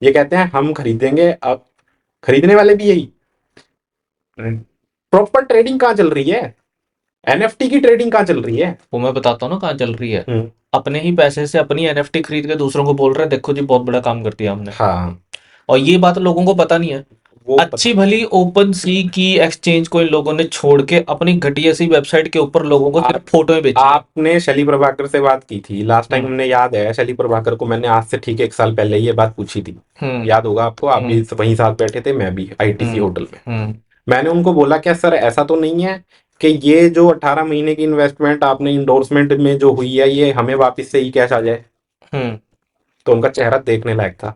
ये कहते हैं हम खरीदेंगे। अब खरीदने वाले भी यही, प्रॉपर ट्रेडिंग कहाँ चल रही है? एनएफटी की ट्रेडिंग कहाँ चल रही है? वो मैं बताता हूँ ना कहाँ चल रही है। हम्म। अपने ही पैसे से अपनी एनएफटी खरीद के दूसरों को बोल रहे हैं देखो जी बहुत बड़ा काम कर दिया हमने। हाँ, और ये बात लोगों को पता नहीं है। वो अच्छी भली ओपन सी की एक्सचेंज को इन लोगों ने छोड़ के अपनी घटिया सी वेबसाइट के ऊपर लोगों को आप सिर्फ फोटोएं बेची है। आपने शैली प्रभाकर से बात की थी लास्ट टाइम, हम्म हमने, याद है? शैली प्रभाकर को मैंने आज से ठीक 1 साल पहले ये बात पूछी थी। हम्म याद होगा आपको, आप भी हम्म वहीं साथ बैठे थे, मैं भी आईटीसी हम्म होटल में। हम्म मैंने उनको बोला क्या सर ऐसा तो नहीं है कि ये जो 18 महीने की इन्वेस्टमेंट आपने इंडोर्समेंट में जो हुई है ये हमें वापस से ही कैश आ जाए? हम्म तो उनका चेहरा देखने लायक था।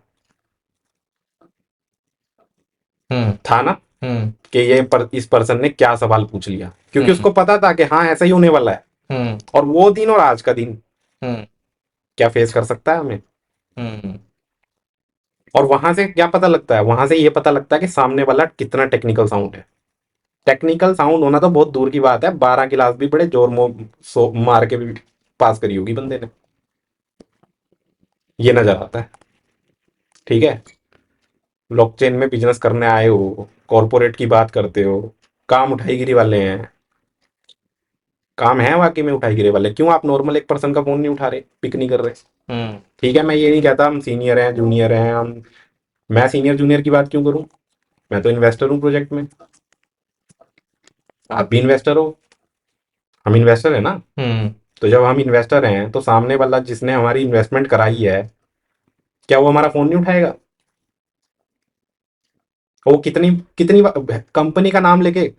हम्म था ना? हम्म कि इस पर्सन ने क्या सवाल पूछ लिया, क्योंकि हम्म उसको पता था कि हाँ ऐसा ही होने वाला है। हम्म और वो दिन और आज का दिन हम्म क्या फेस कर सकता है हमें? हम्म और वहां से क्या पता लगता है? वहां से ये पता लगता है कि सामने वाला कितना टेक्निकल साउंड है। टेक्निकल साउंड होना तो बहुत दूर की बात है, 12 क्लास भी बड़े जोर मार के भी पास करी होगी बंदे ने। ये नजर आता है। ठीक है, ब्लॉकचेन में बिजनेस करने आए हो, कॉरपोरेट की बात करते हो, काम उठाईगिरी वाले हैं। काम है वाकई में उठाईगिरी वाले। क्यों आप नॉर्मल एक पर्सन का फोन नहीं उठा रहे, पिक नहीं कर रहे? हम्म ठीक है, मैं ये नहीं कहता हम सीनियर हैं जूनियर हैं, हम, मैं सीनियर जूनियर की बात क्यों करूं? मैं तो इन्वेस्टर हूं प्रोजेक्ट में, आप भी इन्वेस्टर हो, हम इन्वेस्टर है ना। हम्म तो जब हम इन्वेस्टर हैं तो सामने वाला जिसने हमारी इन्वेस्टमेंट कराई है, क्या वो हमारा फोन नहीं उठाएगा? वो कितनी कितनी कंपनी का नाम लेके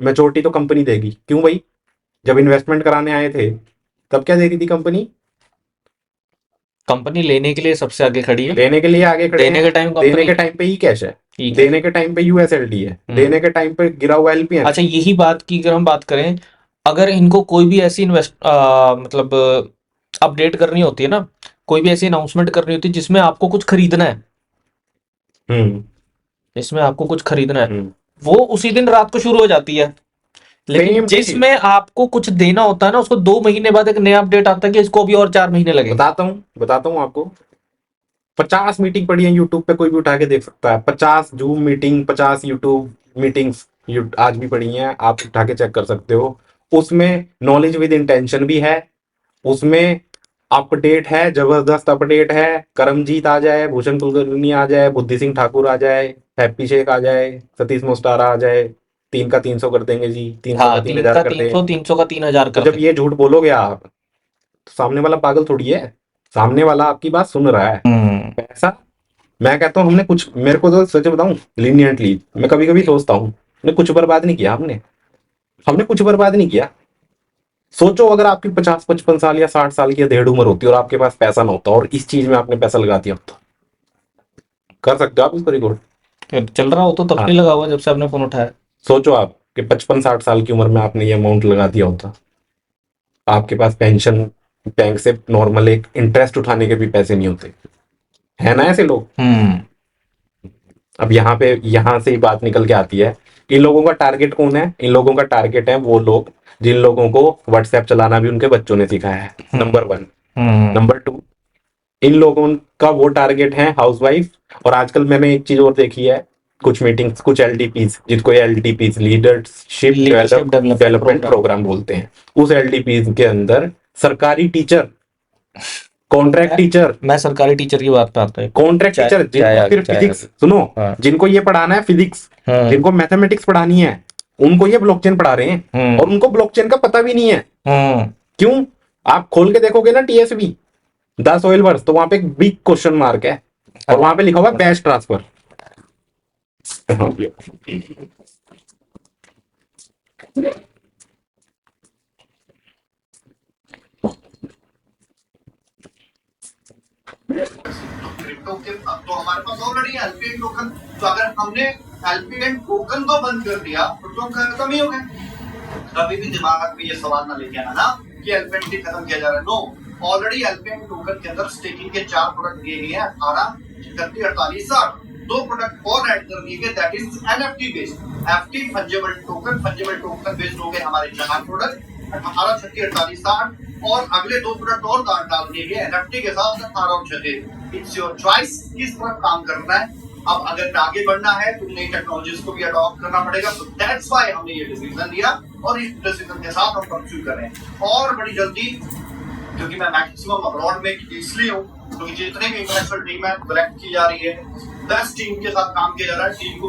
मेजोरिटी तो कंपनी देगी। क्यों भाई? जब इन्वेस्टमेंट कराने आए थे तब क्या दे रही थी कंपनी? कंपनी लेने के लिए सबसे आगे खड़ी है। देने के लिए आगे खड़े देने हैं। के टाइम देने कंपनी के टाइम पे ही कैश है, ठीक है। देने के टाइम पे यूएसएलडी है, हम्म देने के टाइम पे गिरा हुआ अच्छा एलपीएन। यही बात की अगर हम बात करें, अगर इनको कोई भी ऐसी मतलब अपडेट करनी होती है ना, कोई भी ऐसी अनाउंसमेंट करनी होती है जिसमें आपको कुछ खरीदना है, हम्म जिसमें आपको कुछ खरीदना है, हम्म वो उसी दिन रात को शुरू हो जाती है। लेकिन सेम डे। जिसमें आपको कुछ देना होता है ना, उसको 2 महीने बाद एक नया अपडेट आता है कि इसको अभी और 4 महीने लगेंगे। बताता हूँ आपको, 50 मीटिंग पड़ी है यूट्यूब पे, कोई भी उठा के देख सकता है। 50 जूम मीटिंग, 50 यूट्यूब मीटिंग्स आज भी पड़ी हैं, आप उठा के चेक कर सकते हो। उसमें नॉलेज विद इंटेंशन भी है, उसमें अपडेट है, जबरदस्त अपडेट है। करमजीत आ जाए, भूषण कुलकर्णी आ जाए, बुद्धि सिंह ठाकुर आ जाए, हैप्पी शेख आ जाए, सतीश मोस्टारा आ जाए, 3 का 300 कर देंगे जी, 300 का हाँ तीन तीन हजार का कर तीन दें। सौ 300 का 3,000 तो कर जब दे। ये झूठ बोलोगे आप, तो सामने वाला पागल थोड़ी है, सामने वाला आपकी बात सुन रहा है। हम्म पैसा, मैं कहता हूँ हमने कुछ, मेरे को तो सच बताऊं, लीनियंटली मैं कभी कभी सोचता हूँ हमने कुछ बर्बाद नहीं किया, हमने हमने कुछ बर्बाद नहीं किया। सोचो अगर आपकी 50-55 साल या 60 साल की अधेड़ उम्र होती और आपके पास पैसा ना होता और इस चीज में आपने पैसा लगा दिया होता, कर सकते हो आप इसको रिकॉर्ड? चल रहा हो तो तब हाँ, नहीं लगा हुआ जब से आपने फोन उठाया। सोचो आप कि 55-60 साल की उम्र में आपने ये अमाउंट लगा दिया होता, आपके पास पेंशन, बैंक से नॉर्मल एक इंटरेस्ट उठाने के भी पैसे नहीं होते, है ना ऐसे लोग। अब यहाँ से ही बात निकल के आती है, इन लोगों का टारगेट कौन है? इन लोगों का टारगेट है वो लोग जिन लोगों को व्हाट्सएप चलाना भी उनके बच्चों ने सिखाया है, नंबर 1। नंबर 2, इन लोगों का वो टारगेट है हाउसवाइफ। और आजकल मैंने एक चीज और देखी है, कुछ मीटिंग्स, कुछ एलडीपीज, जिसको LDPs leadership leadership development development program. Program बोलते हैं, उस एलडीपीज के अंदर सरकारी टीचर, कॉन्ट्रैक्ट टीचर, मैं सरकारी टीचर की बात पे आता है। कॉन्ट्रैक्ट टीचर जिनको चाहे सिर्फ चाहे फिजिक्स, सुनो, हाँ। जिनको ये पढ़ाना है फिजिक्स, जिनको मैथमेटिक्स पढ़ानी है, उनको ये ब्लॉकचेन पढ़ा रहे हैं और उनको ब्लॉकचेन का पता भी नहीं है। क्यों? आप खोल के देखोगे ना टीएसवी 10 ऑयल वर्स, तो वहां पे एक बिग क्वेश्चन मार्क है और वहां पे लिखा हुआ कैश ट्रांसफर। क्रिप्टो के तो हमारे पास ऑलरेडी एलपीएन टोकन, तो अगर हमने एलपीएन टोकन को बंद कर दिया तो खत्म ही हो गए। कभी भी दिमाग में ये सवाल ना लेके आना ना कि एलपीएन खत्म किया जा रहा है। नो, ऑलरेडी एलपीएन टोकन के अंदर स्टेकिंग के 4 प्रोडक्ट दिए गए हैं, 18, 31, 48, 60। 2 प्रोडक्ट और ऐड कर दिए गए, that is NFT based. FT fungible token based हो गए हमारे 4 प्रोडक्ट, 18, 36, 48, 60। और अगले 2 प्रोडक्ट और डाल दिए गए एनएफटी के साथ 18 और 36। इट्स योर चॉइस किस तरफ काम करना है। अब अगर आगे बढ़ना है तो नई टेक्नोलॉजीज को भी अडॉप्ट करना पड़ेगा, तो दैट्स व्हाई हमने ये डिसीजन लिया और इस डिसीजन के साथ हम परस्यू कर रहे हैं। और बड़ी जल्दी, क्योंकि मैं मैक्सिमम अब्रॉड में इसलिए हूँ क्योंकि जितने भी इंटरनेशनल टीम है कलेक्ट की जा रही है, बेस्ट टीम के साथ काम किया जा रहा है, टीम को